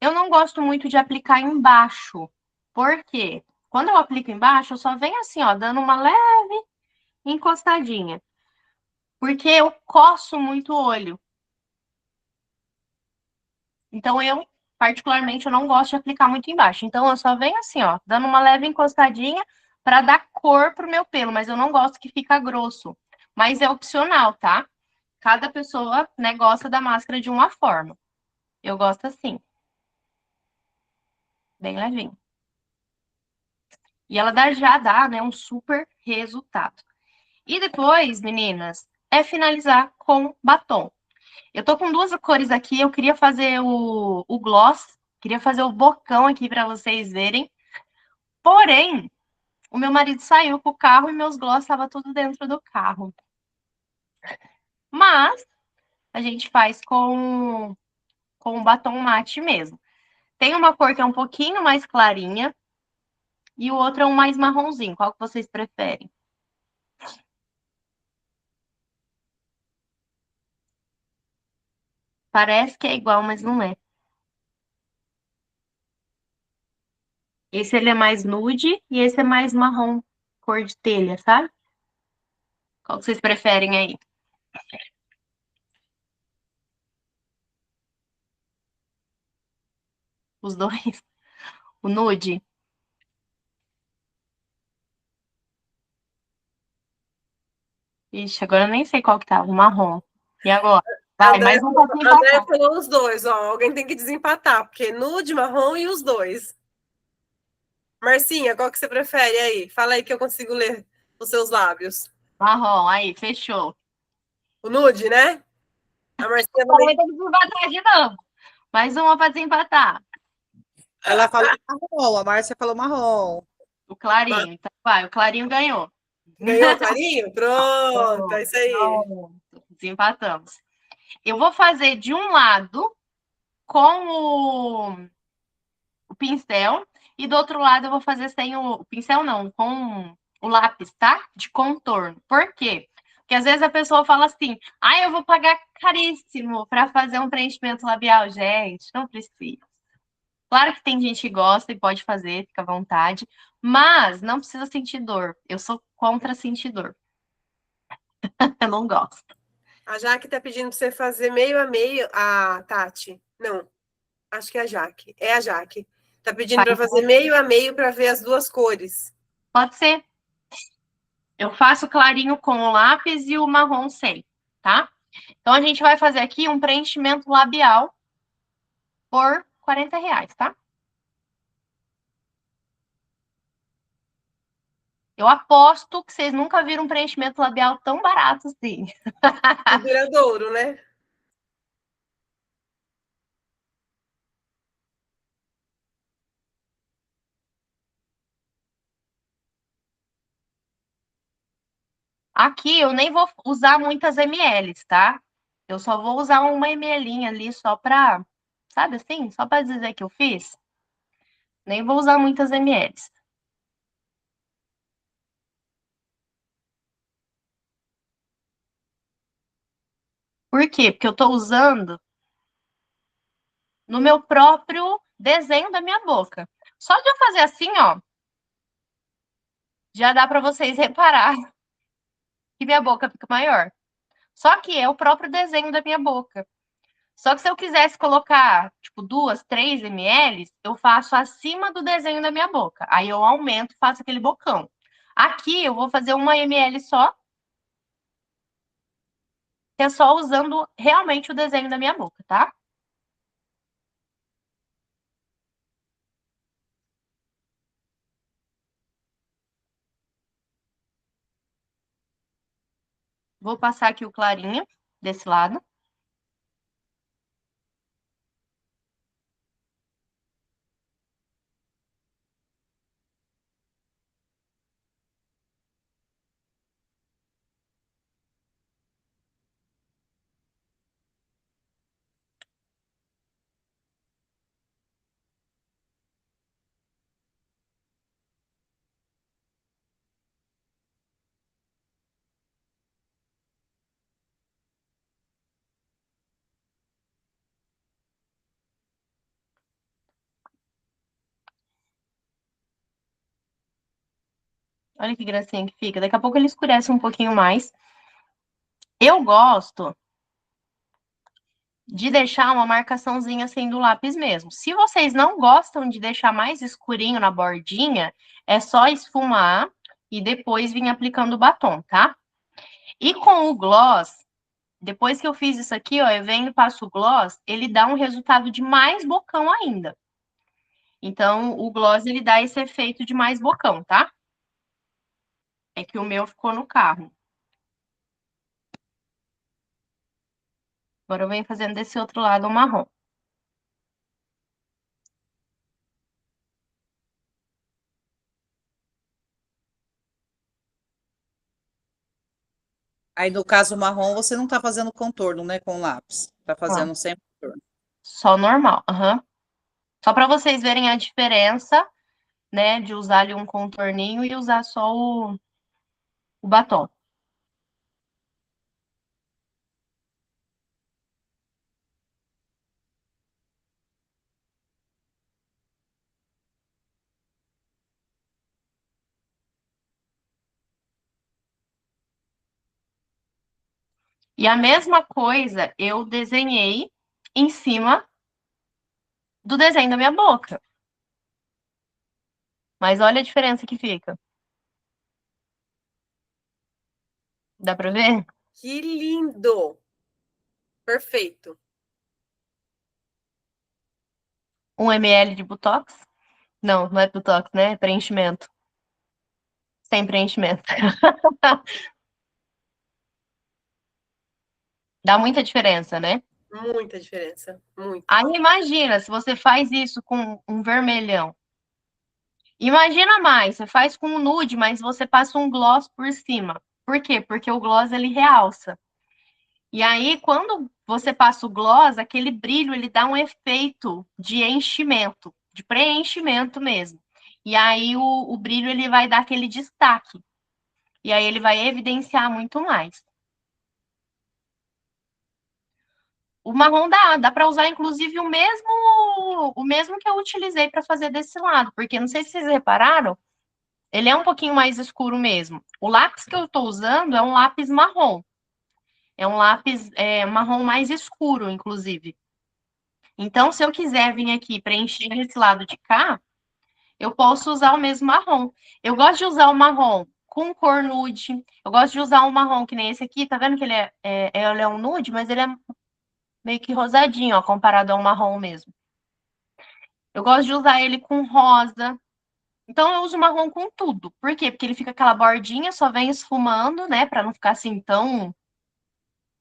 Eu não gosto muito de aplicar embaixo. Por quê? Quando eu aplico embaixo, eu só venho assim, ó, dando uma leve encostadinha. Porque eu coço muito o olho. Então, eu, particularmente, eu não gosto de aplicar muito embaixo. Então, eu só venho assim, ó, dando uma leve encostadinha para dar cor pro meu pelo, mas eu não gosto que fica grosso. Mas é opcional, tá? Cada pessoa, né, gosta da máscara de uma forma. Eu gosto assim, bem levinho. E ela já dá, né, um super resultado. E depois, meninas, é finalizar com batom. Eu tô com duas cores aqui, eu queria fazer o gloss, queria fazer o bocão aqui para vocês verem. Porém, o meu marido saiu com o carro e meus gloss estavam tudo dentro do carro. Mas a gente faz com batom mate mesmo. Tem uma cor que é um pouquinho mais clarinha e o outro é um mais marronzinho. Qual que vocês preferem? Parece que é igual, mas não é. Esse ele é mais nude e esse é mais marrom, cor de telha, sabe? Qual que vocês preferem aí? Os dois? O nude? Ixi, agora eu nem sei qual que tá, o marrom. E agora? Vai, André, mais um pouquinho pra André cá. falou os dois, ó. Alguém tem que desempatar, porque nude, marrom e os dois. Marcinha, qual que você prefere aí? Fala aí que eu consigo ler os seus lábios. Marrom, aí, fechou. O nude, né? A Marcinha Agora também. vai ter que desempatar de novo. Mais uma pra desempatar. Ela falou marrom, a Márcia falou marrom. O clarinho. Então vai, o clarinho ganhou. Ganhou, Clarinho? Pronto, é Pronto, isso aí. pronto. Desempatamos. Eu vou fazer de um lado com o pincel e do outro lado eu vou fazer sem o pincel, não, com o lápis, tá? De contorno. Por quê? Porque às vezes a pessoa fala assim: ah, eu vou pagar caríssimo para fazer um preenchimento labial. Gente, não precisa. Claro que tem gente que gosta e pode fazer, fica à vontade, mas não precisa sentir dor. Eu sou contra sentir dor. Eu não gosto. A Jaque tá pedindo pra você fazer meio a meio. A Tati. Não, acho que é a Jaque. É a Jaque. Tá pedindo para fazer meio a meio para ver as duas cores. Pode ser. Eu faço clarinho com o lápis e o marrom sem, tá? Então, a gente vai fazer aqui um preenchimento labial por R$ 40, tá? Eu aposto que vocês nunca viram um preenchimento labial tão barato assim. E duradouro, né? Aqui eu nem vou usar muitas ml, tá? Eu só vou usar uma ml ali só pra, sabe assim? Só pra dizer que eu fiz. Nem vou usar muitas ml. Por quê? Porque eu tô usando no meu próprio desenho da minha boca. Só de eu fazer assim, ó, já dá pra vocês reparar que minha boca fica maior. Só que é o próprio desenho da minha boca. Só que se eu quisesse colocar, tipo, 2, 3 ml, eu faço acima do desenho da minha boca. Aí eu aumento e faço aquele bocão. Aqui eu vou fazer 1 ml só, que é só usando realmente o desenho da minha boca, tá? Vou passar aqui o clarinho desse lado. Olha que gracinha que fica. Daqui a pouco ele escurece um pouquinho mais. Eu gosto de deixar uma marcaçãozinha assim do lápis mesmo. Se vocês não gostam de deixar mais escurinho na bordinha, é só esfumar e depois vir aplicando o batom, tá? E com o gloss, depois que eu fiz isso aqui, ó, eu venho e passo o gloss, ele dá um resultado de mais bocão ainda. Então, o gloss, ele dá esse efeito de mais bocão, tá? É que o meu ficou no carro. Agora eu venho fazendo desse outro lado o marrom. Aí, no caso marrom, você não tá fazendo contorno, né, com lápis. Tá Ó, fazendo sem contorno. só normal. Aham. Só para vocês verem a diferença, né, de usar ali um contorninho e usar só o batom. E a mesma coisa eu desenhei em cima do desenho da minha boca. Mas olha a diferença que fica. Dá pra ver? Que lindo! Perfeito. 1 ml de Botox? Não, não é Botox, né? É preenchimento. Sem preenchimento. Dá muita diferença, né? Muita diferença. Muita. Aí imagina, se você faz isso com um vermelhão. Imagina mais, você faz com um nude, mas você passa um gloss por cima. Por quê? Porque o gloss ele realça. E aí, quando você passa o gloss, aquele brilho ele dá um efeito de enchimento, de preenchimento mesmo. E aí o brilho ele vai dar aquele destaque. E aí ele vai evidenciar muito mais. O marrom dá para usar, inclusive, o mesmo que eu utilizei para fazer desse lado, porque não sei se vocês repararam, ele é um pouquinho mais escuro mesmo. O lápis que eu estou usando é um lápis marrom. É um lápis marrom mais escuro, inclusive. Então, se eu quiser vir aqui preencher esse lado de cá, eu posso usar o mesmo marrom. Eu gosto de usar o marrom com cor nude. Eu gosto de usar um marrom que nem esse aqui. Tá vendo que ele é um nude, mas ele é meio que rosadinho, ó, comparado ao marrom mesmo. Eu gosto de usar ele com rosa. Então, eu uso marrom com tudo. Por quê? Porque ele fica aquela bordinha, só vem esfumando, né? Pra não ficar assim tão.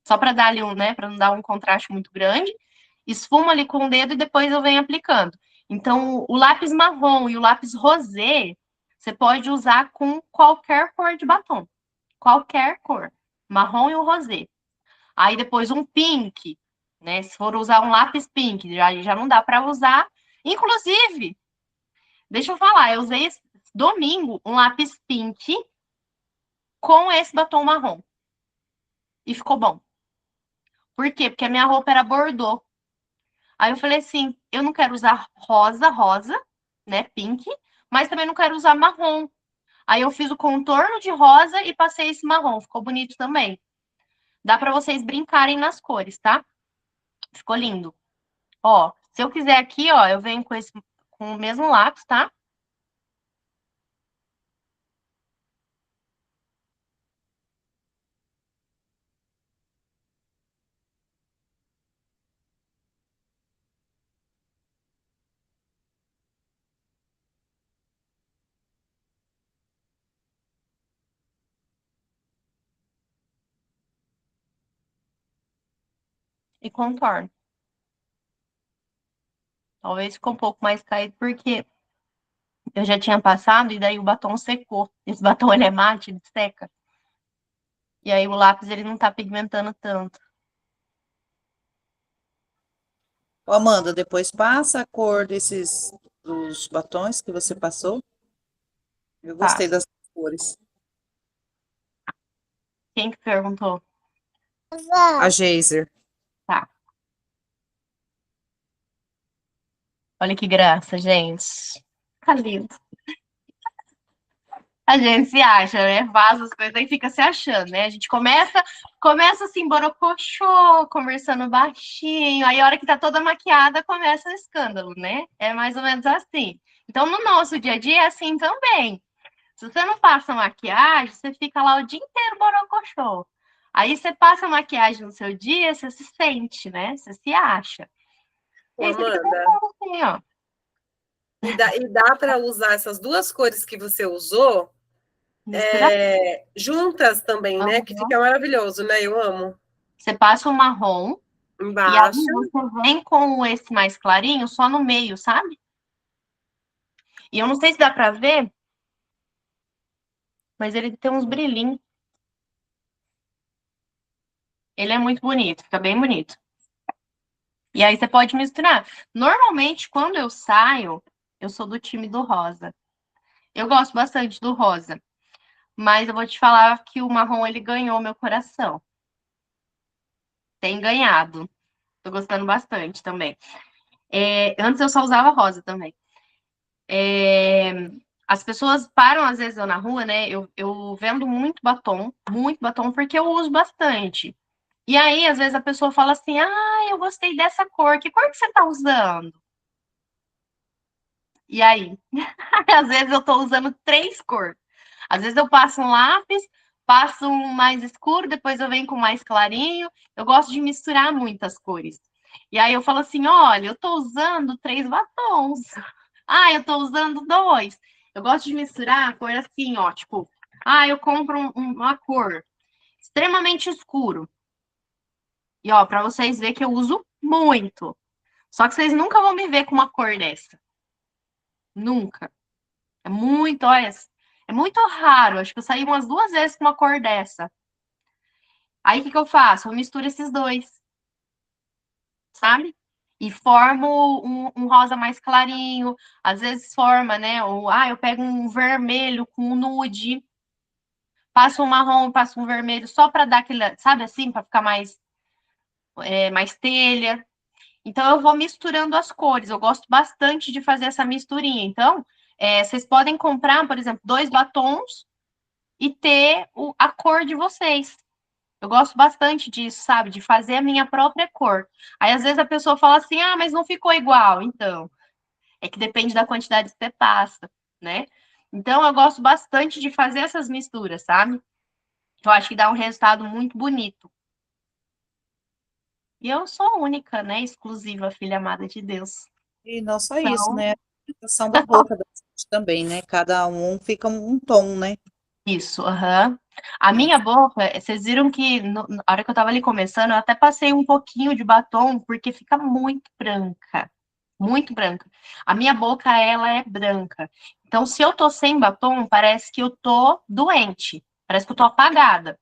Só pra dar ali um, né? Pra não dar um contraste muito grande. Esfuma ali com o dedo e depois eu venho aplicando. Então, o lápis marrom e o lápis rosé, você pode usar com qualquer cor de batom. Qualquer cor. Marrom e o rosé. Aí depois um pink, né? Se for usar um lápis pink, já não dá para usar. Inclusive, deixa eu falar, eu usei esse domingo um lápis pink com esse batom marrom. E ficou bom. Por quê? Porque a minha roupa era bordô. Aí eu falei assim, eu não quero usar rosa, né, pink, mas também não quero usar marrom. Aí eu fiz o contorno de rosa e passei esse marrom, ficou bonito também. Dá para vocês brincarem nas cores, tá? Ficou lindo. Ó, se eu quiser aqui, ó, eu venho com o mesmo lápis, tá? E contorno. Talvez ficou um pouco mais caído porque eu já tinha passado e daí o batom secou. Esse batom ele é mate, ele seca. E aí o lápis ele não tá pigmentando tanto. Ô, Amanda, depois passa a cor dos batons que você passou. Eu gostei Passo. das cores. Quem que perguntou? A Geiser. Tá. Olha que graça, gente. Tá lindo. A gente se acha, né? Vaza as coisas e fica se achando, né? A gente começa assim, borocochô, conversando baixinho, aí a hora que tá toda maquiada, começa o escândalo, né? É mais ou menos assim. Então, no nosso dia a dia é assim também. Se você não passa maquiagem, você fica lá o dia inteiro borocochô. Aí você passa maquiagem no seu dia, você se sente, né? Você se acha. E Ô, aí você fica Amanda, assim, ó. e dá para usar essas duas cores que você usou Mistura. juntas também, né? Que Uhum. fica maravilhoso, né? Eu amo. Você passa o marrom e aí Embaixo. você vem com esse mais clarinho só no meio, sabe? E eu não sei se dá pra ver, mas ele tem uns brilhinhos. Ele é muito bonito, fica bem bonito. E aí você pode misturar. Normalmente, quando eu saio, eu sou do time do rosa. Eu gosto bastante do rosa, mas eu vou te falar que o marrom ele ganhou meu coração. Tem ganhado. Tô gostando bastante também. Antes eu só usava rosa também. As pessoas param, às vezes, eu na rua, né? Eu vendo muito batom, porque eu uso bastante. E aí, às vezes, a pessoa fala assim: ah, eu gostei dessa cor. Que cor que você tá usando? E aí? Às vezes eu tô usando 3 cores. Às vezes eu passo um lápis, passo um mais escuro, depois eu venho com mais clarinho. Eu gosto de misturar muitas cores. E aí eu falo assim: olha, eu tô usando 3 batons. Ah, eu tô usando 2. Eu gosto de misturar a cor assim, ó, tipo, eu compro uma cor extremamente escuro. E ó, para vocês verem que eu uso muito. Só que vocês nunca vão me ver com uma cor dessa. Nunca. É muito, olha, é muito raro. Acho que eu saí umas 2 vezes com uma cor dessa. Aí o que eu faço? Eu misturo esses dois, sabe? E formo um rosa mais clarinho. Às vezes forma, né? Eu pego um vermelho com um nude. Passo um marrom, passo um vermelho, só para dar aquele, sabe assim, para ficar mais telha. Então, eu vou misturando as cores. Eu gosto bastante de fazer essa misturinha. Então, vocês podem comprar, por exemplo, 2 batons e ter a cor de vocês. Eu gosto bastante disso, sabe? De fazer a minha própria cor. Aí, às vezes, a pessoa fala assim, mas não ficou igual. Então, é que depende da quantidade que você passa, né? Então, eu gosto bastante de fazer essas misturas, sabe? Eu acho que dá um resultado muito bonito. E eu sou única, né? Exclusiva, filha amada de Deus. E não só isso, Então, né? A pigmentação da boca da gente também, né? Cada um fica um tom, né? isso, aham. A minha boca, vocês viram que na hora que eu tava ali começando, eu até passei um pouquinho de batom, porque fica muito branca. Muito branca. A minha boca, ela é branca. Então, se eu tô sem batom, parece que eu tô doente. Parece que eu tô apagada.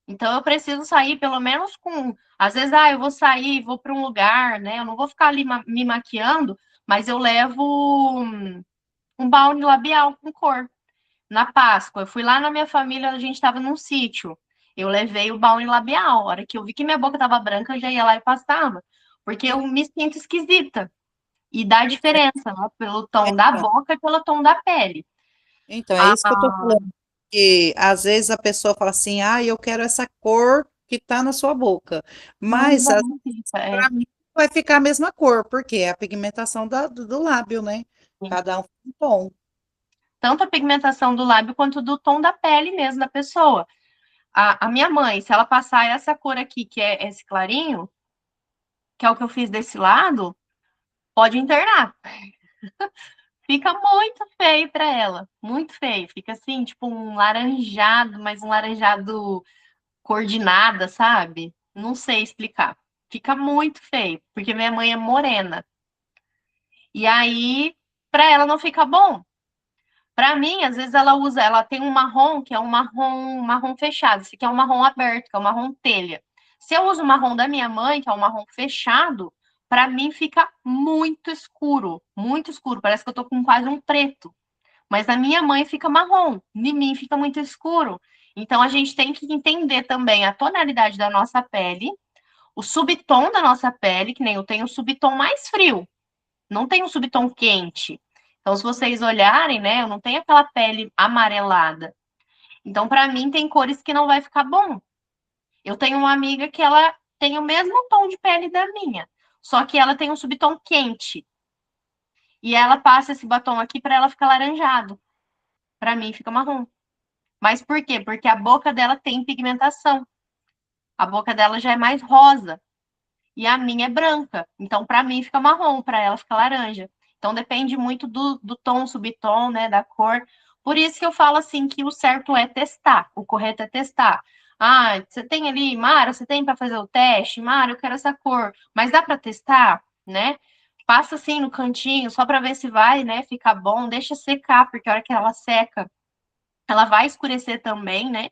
Então, eu preciso sair pelo menos com. Às vezes, eu vou sair, vou para um lugar, né? Eu não vou ficar ali me maquiando, mas eu levo um balme labial com cor. Na Páscoa, eu fui lá na minha família, a gente estava num sítio. Eu levei o balme labial. A hora que eu vi que minha boca estava branca, eu já ia lá e passava. Porque eu me sinto esquisita. E dá diferença, né? Pelo tom da Então, boca e pelo tom da pele. então, é Ah, isso que eu tô falando. Que às vezes a pessoa fala assim, eu quero essa cor que tá na sua boca. Mas não fica, para mim vai ficar a mesma cor, porque é a pigmentação do lábio, né? Cada um tem um tom. tanto a pigmentação do lábio quanto do tom da pele mesmo da pessoa. A minha mãe, se ela passar essa cor aqui, que é esse clarinho, que é o que eu fiz desse lado, pode internar. Fica muito feio para ela, muito feio. Fica assim, tipo um laranjado, mas um laranjado coordenada, sabe? Não sei explicar. Fica muito feio, porque minha mãe é morena. E aí, para ela não fica bom. Para mim, às vezes ela tem um marrom que é um marrom fechado, esse aqui é um marrom aberto, que é um marrom telha. Se eu uso o marrom da minha mãe, que é um marrom fechado, para mim fica muito escuro, parece que eu tô com quase um preto. Mas na minha mãe fica marrom, em mim fica muito escuro. Então a gente tem que entender também a tonalidade da nossa pele, o subtom da nossa pele, que nem eu tenho o subtom mais frio, não tenho um subtom quente. Então, se vocês olharem, né, eu não tenho aquela pele amarelada. Então, para mim, tem cores que não vai ficar bom. Eu tenho uma amiga que ela tem o mesmo tom de pele da minha, só que ela tem um subtom quente. E ela passa esse batom aqui para ela ficar laranjado. Para mim, fica marrom. Mas por quê? Porque a boca dela tem pigmentação. A boca dela já é mais rosa. E a minha é branca. Então, para mim, fica marrom, para ela fica laranja. Então, depende muito do tom, subtom, né, da cor. Por isso que eu falo assim que o certo é testar, o correto é testar. Ah, você tem ali, Mara, você tem para fazer o teste? Mara, eu quero essa cor. Mas dá para testar, né? Passa assim no cantinho, só para ver se vai, né, ficar bom. Deixa secar, porque a hora que ela seca, ela vai escurecer também, né?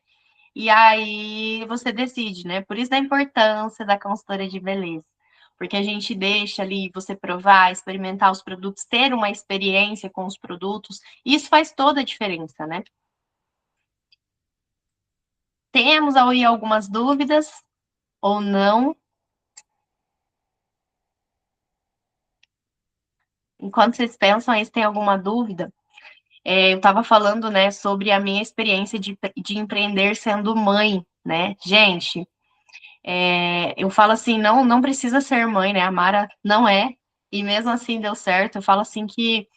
E aí você decide, né? Por isso da importância da consultoria de beleza. Porque a gente deixa ali você provar, experimentar os produtos, ter uma experiência com os produtos, e isso faz toda a diferença, né? Temos aí algumas dúvidas ou não? Enquanto vocês pensam aí se tem alguma dúvida, eu estava falando, né, sobre a minha experiência de empreender sendo mãe, né? Gente, eu falo assim, não precisa ser mãe, né? A Mara não é, e mesmo assim deu certo. Eu falo assim que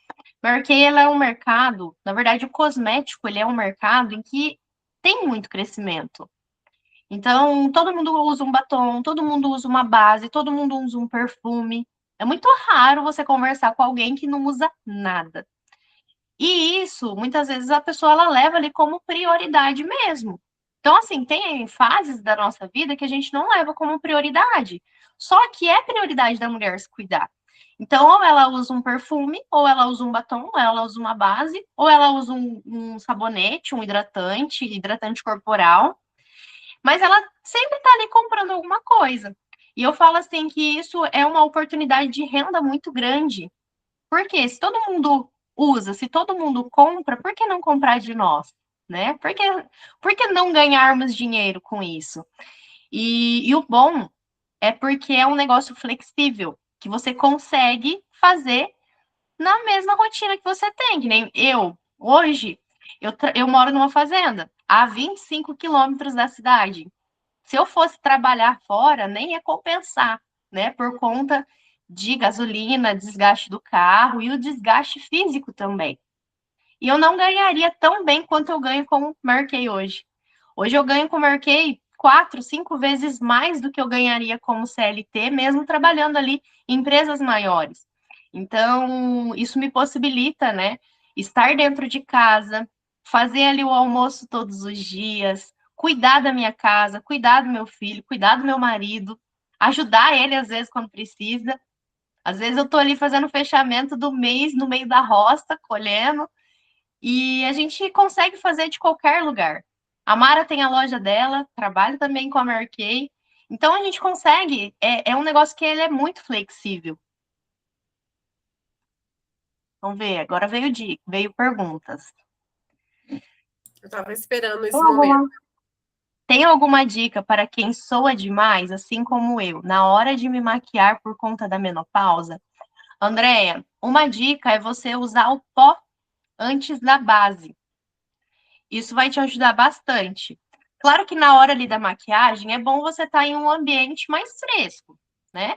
porque ela é um mercado, na verdade, o cosmético, ele é um mercado em que tem muito crescimento. Então, todo mundo usa um batom, todo mundo usa uma base, todo mundo usa um perfume. É muito raro você conversar com alguém que não usa nada. E isso, muitas vezes, a pessoa ela leva ali como prioridade mesmo. Então, assim, tem fases da nossa vida que a gente não leva como prioridade. Só que é prioridade da mulher se cuidar. Então, ou ela usa um perfume, ou ela usa um batom, ou ela usa uma base, ou ela usa um sabonete, um hidratante corporal, mas ela sempre tá ali comprando alguma coisa. E eu falo assim que isso é uma oportunidade de renda muito grande. Porque se todo mundo usa, se todo mundo compra, por que não comprar de nós? Né? Por que não ganharmos dinheiro com isso? E o bom é porque é um negócio flexível, que você consegue fazer na mesma rotina que você tem, que nem eu. Hoje, eu moro numa fazenda, a 25 quilômetros da cidade. Se eu fosse trabalhar fora, nem ia compensar, né? Por conta de gasolina, desgaste do carro e o desgaste físico também. E eu não ganharia tão bem quanto eu ganho com o Merkei hoje. Hoje eu ganho com o Merkei 4, 5 vezes mais do que eu ganharia como CLT, mesmo trabalhando ali em empresas maiores. Então, isso me possibilita, né, estar dentro de casa, fazer ali o almoço todos os dias, cuidar da minha casa, cuidar do meu filho, cuidar do meu marido, ajudar ele às vezes quando precisa. Às vezes eu tô ali fazendo o fechamento do mês no meio da roça, colhendo, e a gente consegue fazer de qualquer lugar. A Mara tem a loja dela, trabalha também com a Mary Kay. Então a gente consegue, é um negócio que ele é muito flexível. Vamos ver, agora veio perguntas. Eu estava esperando esse momento. Tem alguma dica para quem soa demais, assim como eu, na hora de me maquiar por conta da menopausa? Andréia, uma dica é você usar o pó antes da base. Isso vai te ajudar bastante. Claro que na hora ali da maquiagem é bom você estar em um ambiente mais fresco, né?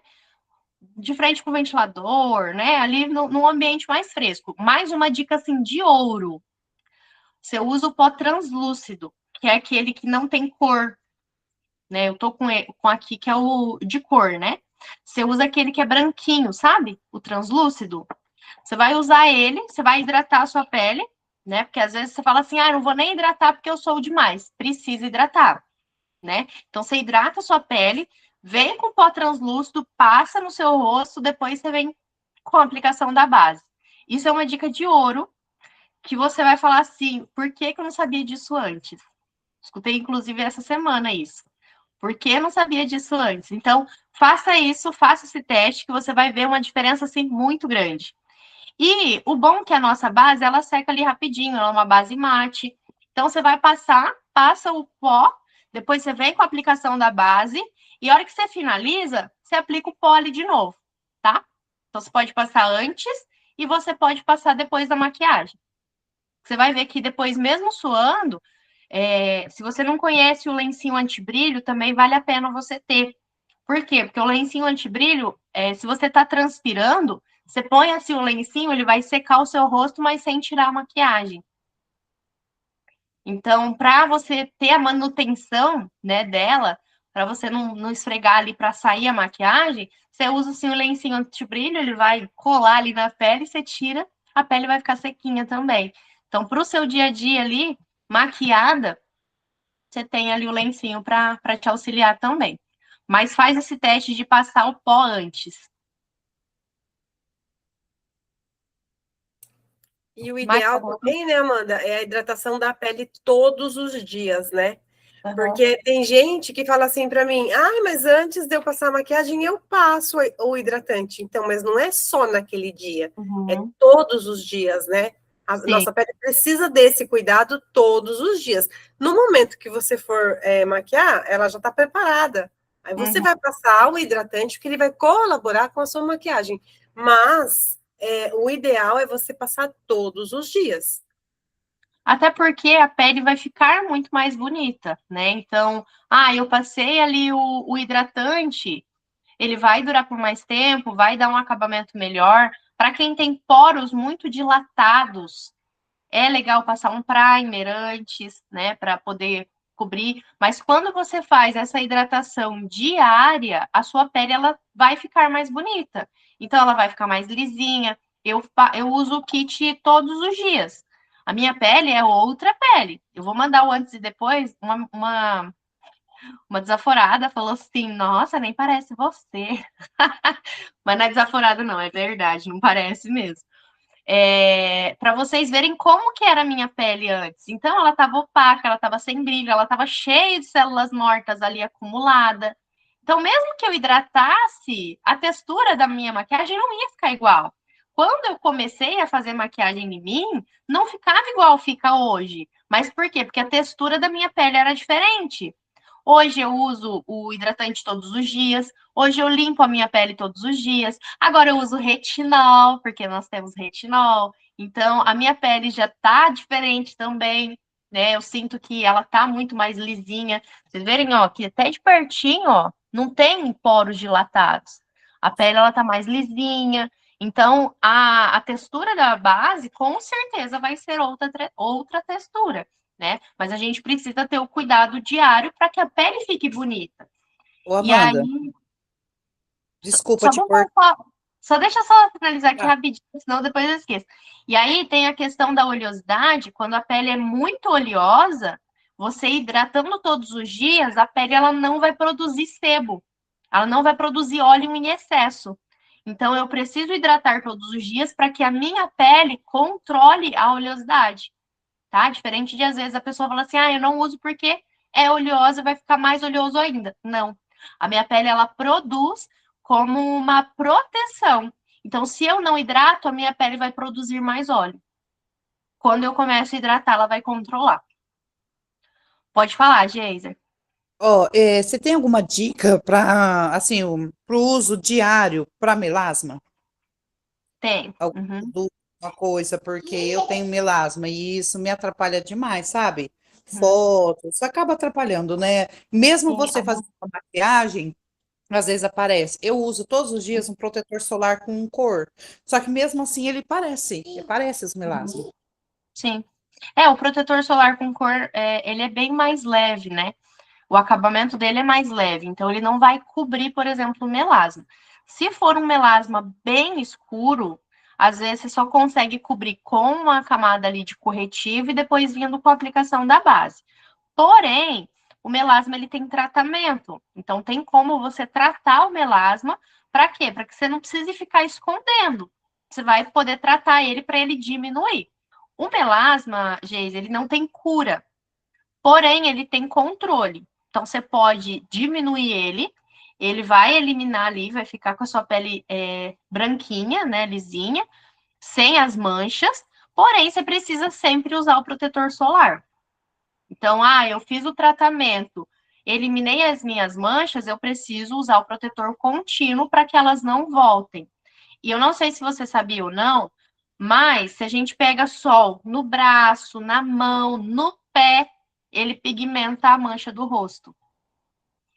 De frente com o ventilador, né? Ali num ambiente mais fresco. Mais uma dica assim de ouro. Você usa o pó translúcido, que é aquele que não tem cor, né? Eu tô com aqui que é o de cor, né? Você usa aquele que é branquinho, sabe? O translúcido. Você vai usar ele, você vai hidratar a sua pele, né? Porque às vezes você fala assim, não vou nem hidratar porque eu sou demais. Precisa hidratar, né? Então você hidrata a sua pele, vem com pó translúcido, passa no seu rosto, depois você vem com a aplicação da base. Isso é uma dica de ouro que você vai falar assim, por que eu não sabia disso antes? Escutei, inclusive, essa semana isso. Por que eu não sabia disso antes? Então, faça isso, faça esse teste, que você vai ver uma diferença, assim, muito grande. E o bom é que a nossa base, ela seca ali rapidinho, ela é uma base mate. Então, você vai passa o pó, depois você vem com a aplicação da base, e a hora que você finaliza, você aplica o pó ali de novo, tá? Então, você pode passar antes e você pode passar depois da maquiagem. Você vai ver que depois, mesmo suando, se você não conhece o lencinho antibrilho, também vale a pena você ter. Por quê? Porque o lencinho antibrilho, se você está transpirando, você põe assim o lencinho, ele vai secar o seu rosto, mas sem tirar a maquiagem. Então, para você ter a manutenção, né, dela, para você não esfregar ali para sair a maquiagem, você usa assim o lencinho antibrilho, ele vai colar ali na pele, você tira, a pele vai ficar sequinha também. Então, para o seu dia a dia ali, maquiada, você tem ali o lencinho para te auxiliar também. Mas faz esse teste de passar o pó antes. E o Mais ideal alguma também, né, Amanda, é a hidratação da pele todos os dias, né? coisa? Porque tem gente que fala assim para mim, mas antes de eu passar a maquiagem, eu passo o hidratante. Então, mas não é só naquele dia, é Uhum. todos os dias, né? A Sim. nossa pele precisa desse cuidado todos os dias. No momento que você for maquiar, ela já está preparada. Aí você Uhum. vai passar o hidratante, que ele vai colaborar com a sua maquiagem. Mas o ideal é você passar todos os dias. Até porque a pele vai ficar muito mais bonita, né? Então, eu passei ali o hidratante, ele vai durar por mais tempo, vai dar um acabamento melhor. Para quem tem poros muito dilatados, é legal passar um primer antes, né, para poder cobrir. Mas quando você faz essa hidratação diária, a sua pele ela vai ficar mais bonita. Então, ela vai ficar mais lisinha. Eu uso o kit todos os dias. A minha pele é outra pele. Eu vou mandar o antes e depois. Uma desaforada falou assim: Nossa, nem parece você. Mas não é desaforada, não, é verdade, não parece mesmo. Para vocês verem como que era a minha pele antes. Então, ela estava opaca, ela estava sem brilho, ela estava cheia de células mortas ali acumulada. Então, mesmo que eu hidratasse, a textura da minha maquiagem não ia ficar igual. Quando eu comecei a fazer maquiagem em mim, não ficava igual fica hoje. Mas por quê? Porque a textura da minha pele era diferente. Hoje eu uso o hidratante todos os dias. Hoje eu limpo a minha pele todos os dias. Agora eu uso retinol, porque nós temos retinol. Então a minha pele já tá diferente também, né? Eu sinto que ela tá muito mais lisinha. Vocês verem, ó, que até de pertinho, ó, não tem poros dilatados. A pele ela tá mais lisinha. Então a textura da base com certeza vai ser outra textura, né? Mas a gente precisa ter o cuidado diário para que a pele fique bonita. Ô, E Amanda, aí, desculpa só te vou cortar. voltar, só deixa eu só finalizar aqui Ah, rapidinho, senão depois eu esqueço. E aí tem a questão da oleosidade, quando a pele é muito oleosa, você hidratando todos os dias, a pele ela não vai produzir sebo, ela não vai produzir óleo em excesso. Então eu preciso hidratar todos os dias para que a minha pele controle a oleosidade, tá? Diferente de às vezes a pessoa fala assim: eu não uso porque é oleosa, vai ficar mais oleoso ainda. Não. A minha pele ela produz como uma proteção. Então, se eu não hidrato, a minha pele vai produzir mais óleo. Quando eu começo a hidratar, ela vai controlar. Pode falar, Geiser. ó, você tem alguma dica para, assim, pro uso diário para melasma? Tem. Uhum. Alguma coisa, porque eu tenho melasma e isso me atrapalha demais, sabe? Uhum. Fotos, acaba atrapalhando, né? Mesmo Sim, você fazendo uma maquiagem, às vezes aparece. Eu uso todos os dias um protetor solar com cor, só que mesmo assim ele aparece os melasmas. sim. O protetor solar com cor, ele é bem mais leve, né? O acabamento dele é mais leve, então ele não vai cobrir, por exemplo, o melasma. Se for um melasma bem escuro, às vezes você só consegue cobrir com uma camada ali de corretivo e depois vindo com a aplicação da base. Porém, o melasma ele tem tratamento, então tem como você tratar o melasma. Para quê? Para que você não precise ficar escondendo. Você vai poder tratar ele para ele diminuir. O melasma, Geise, ele não tem cura, porém ele tem controle. Então você pode diminuir ele vai eliminar ali, vai ficar com a sua pele branquinha, né, lisinha, sem as manchas. Porém, você precisa sempre usar o protetor solar. Então, eu fiz o tratamento, eliminei as minhas manchas, eu preciso usar o protetor contínuo para que elas não voltem. E eu não sei se você sabia ou não, Mas, se a gente pega sol no braço, na mão, no pé, ele pigmenta a mancha do rosto.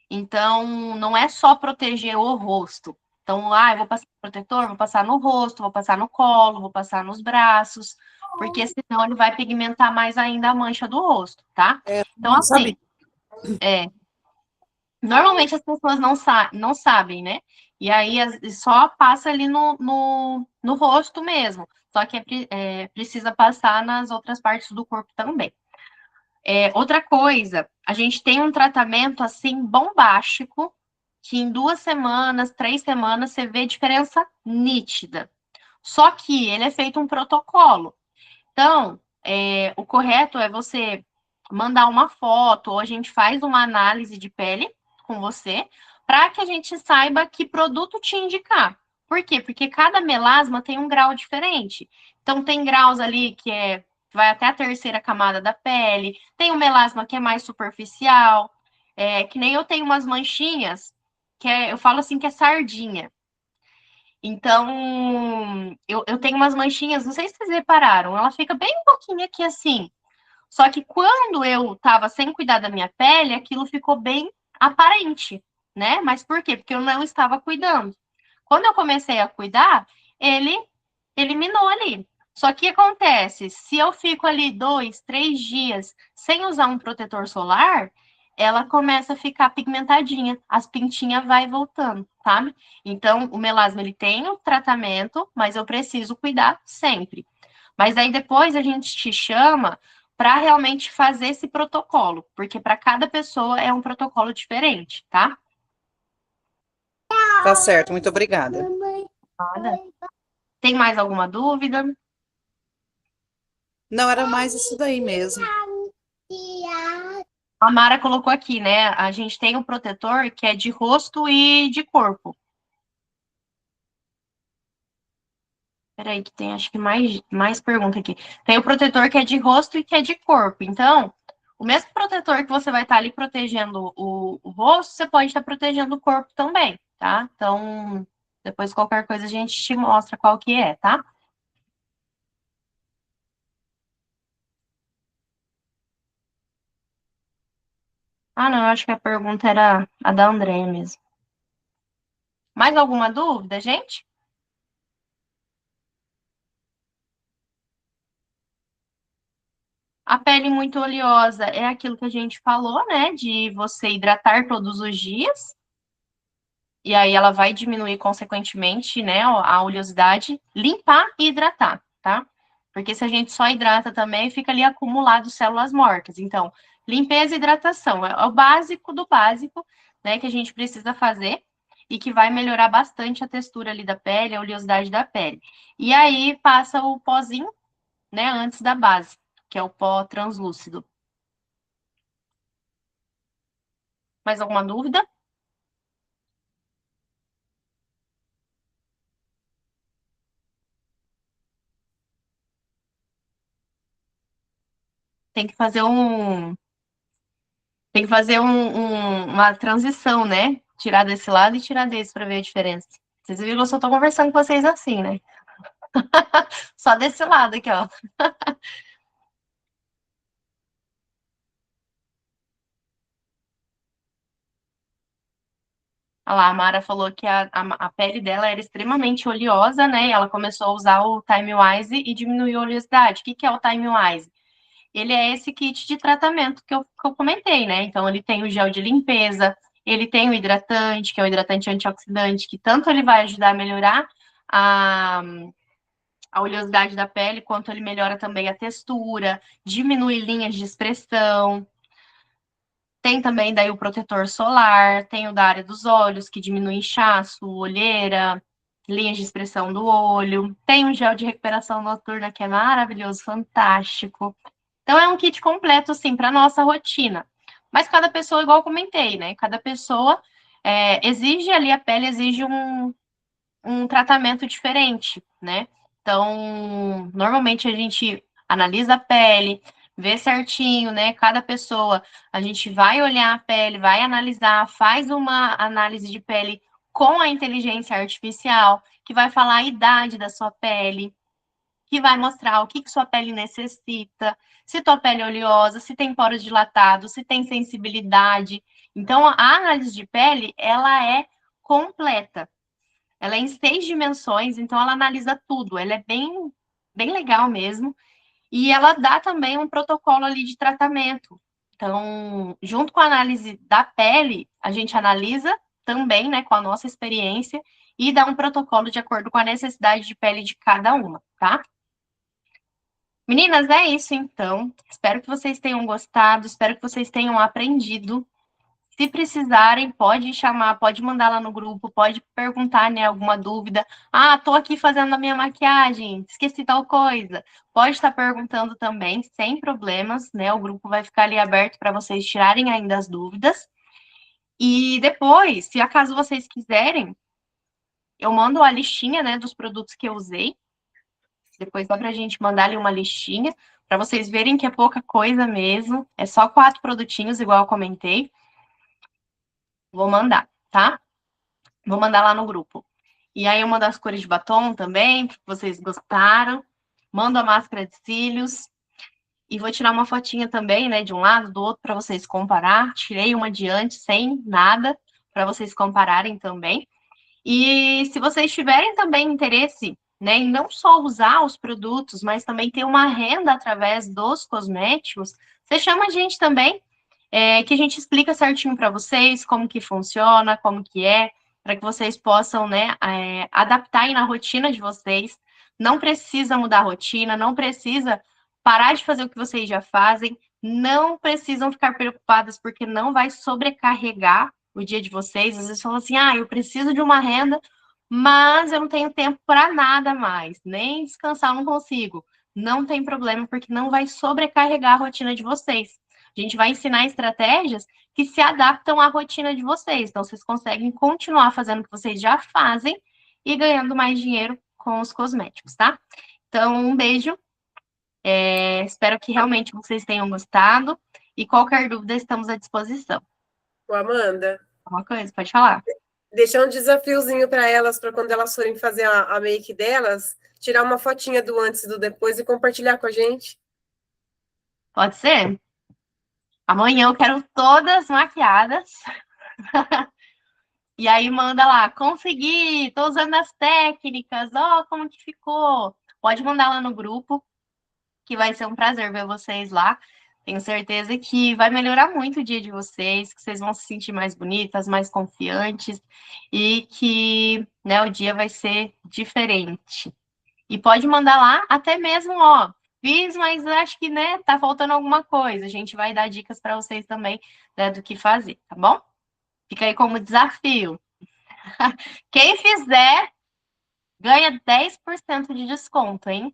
Então, não é só proteger o rosto. Então, eu vou passar protetor, vou passar no rosto, vou passar no colo, vou passar nos braços, porque senão ele vai pigmentar mais ainda a mancha do rosto, tá? Então, assim, normalmente as pessoas não sabem, né? E aí só passa ali no rosto mesmo. Só que precisa passar nas outras partes do corpo também. Outra coisa, a gente tem um tratamento assim bombástico, que em 2 semanas, 3 semanas, você vê diferença nítida. Só que ele é feito um protocolo. Então, o correto é você mandar uma foto, ou a gente faz uma análise de pele com você, para que a gente saiba que produto te indicar. Por quê? Porque cada melasma tem um grau diferente. Então, tem graus ali que vai até a terceira camada da pele, tem o melasma que é mais superficial, que nem eu tenho umas manchinhas, eu falo assim que é sardinha. Então, eu tenho umas manchinhas, não sei se vocês repararam, ela fica bem um pouquinho aqui assim. Só que quando eu tava sem cuidar da minha pele, aquilo ficou bem aparente, né? Mas por quê? Porque eu não estava cuidando. Quando eu comecei a cuidar, ele eliminou ali. Só que acontece, se eu fico ali 2, 3 dias sem usar um protetor solar, ela começa a ficar pigmentadinha, as pintinhas vai voltando, sabe? Então, o melasma, ele tem um tratamento, mas eu preciso cuidar sempre. Mas aí depois a gente te chama para realmente fazer esse protocolo, porque para cada pessoa é um protocolo diferente, tá? Tá certo, muito obrigada. Nada. Tem mais alguma dúvida? Não, era mais isso daí mesmo. A Mara colocou aqui, né? A gente tem um protetor que é de rosto e de corpo. Peraí, que tem acho que mais pergunta aqui. Tem o protetor que é de rosto e que é de corpo. Então, o mesmo protetor que você vai estar ali protegendo o rosto, você pode estar protegendo o corpo também, tá? Então, depois qualquer coisa a gente te mostra qual que é, tá? Ah, não, eu acho que a pergunta era a da André mesmo. Mais alguma dúvida, gente? A pele muito oleosa é aquilo que a gente falou, né? De você hidratar todos os dias. E aí ela vai diminuir consequentemente, né, a oleosidade, limpar e hidratar, tá? Porque se a gente só hidrata também, fica ali acumulado células mortas. Então, limpeza e hidratação é o básico do básico, né, que a gente precisa fazer e que vai melhorar bastante a textura ali da pele, a oleosidade da pele. E aí passa o pozinho, né, antes da base, que é o pó translúcido. Mais alguma dúvida? Tem que fazer uma transição, né? Tirar desse lado e tirar desse para ver a diferença. Vocês viram que eu só tô conversando com vocês assim, né? Só desse lado aqui, ó. Olha lá, a Mara falou que a pele dela era extremamente oleosa, né? E ela começou a usar o Time Wise e diminuiu a oleosidade. O que é o Time Wise? Ele é esse kit de tratamento que eu comentei, né? Então, ele tem o gel de limpeza, ele tem o hidratante, que é o hidratante antioxidante, que tanto ele vai ajudar a melhorar a oleosidade da pele, quanto ele melhora também a textura, diminui linhas de expressão. Tem também daí o protetor solar, tem o da área dos olhos, que diminui inchaço, olheira, linhas de expressão do olho. Tem um gel de recuperação noturna que é maravilhoso, fantástico. Então é um kit completo, assim, para nossa rotina. Mas cada pessoa, igual eu comentei, né? Cada pessoa exige ali, a pele exige um tratamento diferente, né? Então, normalmente a gente analisa a pele, vê certinho, né? Cada pessoa, a gente vai olhar a pele, vai analisar, faz uma análise de pele com a inteligência artificial, que vai falar a idade da sua pele, que vai mostrar o que sua pele necessita, se tua pele é oleosa, se tem poros dilatados, se tem sensibilidade. Então, a análise de pele, ela é completa. Ela é em 6 dimensões, então ela analisa tudo. Ela é bem legal mesmo. E ela dá também um protocolo ali de tratamento. Então, junto com a análise da pele, a gente analisa também, né, com a nossa experiência e dá um protocolo de acordo com a necessidade de pele de cada uma, tá? Meninas, é isso então. Espero que vocês tenham gostado, espero que vocês tenham aprendido. Se precisarem, pode chamar, pode mandar lá no grupo, pode perguntar, né, alguma dúvida. Ah, tô aqui fazendo a minha maquiagem, esqueci tal coisa. Pode estar perguntando também, sem problemas, né? O grupo vai ficar ali aberto para vocês tirarem ainda as dúvidas. E depois, se acaso vocês quiserem, eu mando a listinha, né, dos produtos que eu usei. Depois dá pra gente mandar ali uma listinha, para vocês verem que é pouca coisa mesmo. É só 4 produtinhos, igual eu comentei. Vou mandar, tá? Vou mandar lá no grupo. E aí eu mando as cores de batom também, que vocês gostaram. Mando a máscara de cílios. E vou tirar uma fotinha também, né, de um lado, do outro, para vocês comparar. Tirei uma de antes, sem nada, para vocês compararem também. E se vocês tiverem também interesse, né, em não só usar os produtos, mas também ter uma renda através dos cosméticos, você chama a gente também, que a gente explica certinho para vocês como que funciona, como que é, para que vocês possam, né, adaptar aí na rotina de vocês. Não precisa mudar a rotina, não precisa parar de fazer o que vocês já fazem, não precisam ficar preocupadas porque não vai sobrecarregar o dia de vocês. Às vezes falam assim, eu preciso de uma renda, mas eu não tenho tempo para nada mais, nem descansar eu não consigo. Não tem problema, porque não vai sobrecarregar a rotina de vocês. A gente vai ensinar estratégias que se adaptam à rotina de vocês. Então, vocês conseguem continuar fazendo o que vocês já fazem e ganhando mais dinheiro com os cosméticos, tá? Então, um beijo. Espero que realmente vocês tenham gostado. E qualquer dúvida, estamos à disposição. Ô, Amanda, Alguma coisa? Pode falar. deixar um desafiozinho para elas, para quando elas forem fazer a make delas, tirar uma fotinha do antes e do depois e compartilhar com a gente. Pode ser? Amanhã eu quero todas maquiadas. E aí manda lá, consegui, tô usando as técnicas, ó, como que ficou. Pode mandar lá no grupo, que vai ser um prazer ver vocês lá. Tenho certeza que vai melhorar muito o dia de vocês, que vocês vão se sentir mais bonitas, mais confiantes e que, né, o dia vai ser diferente. E pode mandar lá, até mesmo, ó, fiz, mas acho que, né, tá faltando alguma coisa. A gente vai dar dicas para vocês também, né, do que fazer, tá bom? Fica aí como desafio. Quem fizer, ganha 10% de desconto, hein?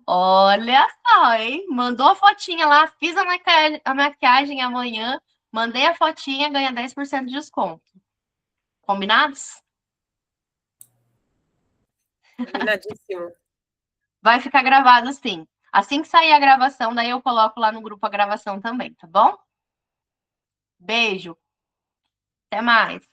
Olha só, hein? Mandou a fotinha lá, fiz a maquiagem amanhã, mandei a fotinha, ganha 10% de desconto. Combinados? Combinadíssimo. Vai ficar gravado sim. Assim que sair a gravação, daí eu coloco lá no grupo a gravação também, tá bom? Beijo. Até mais.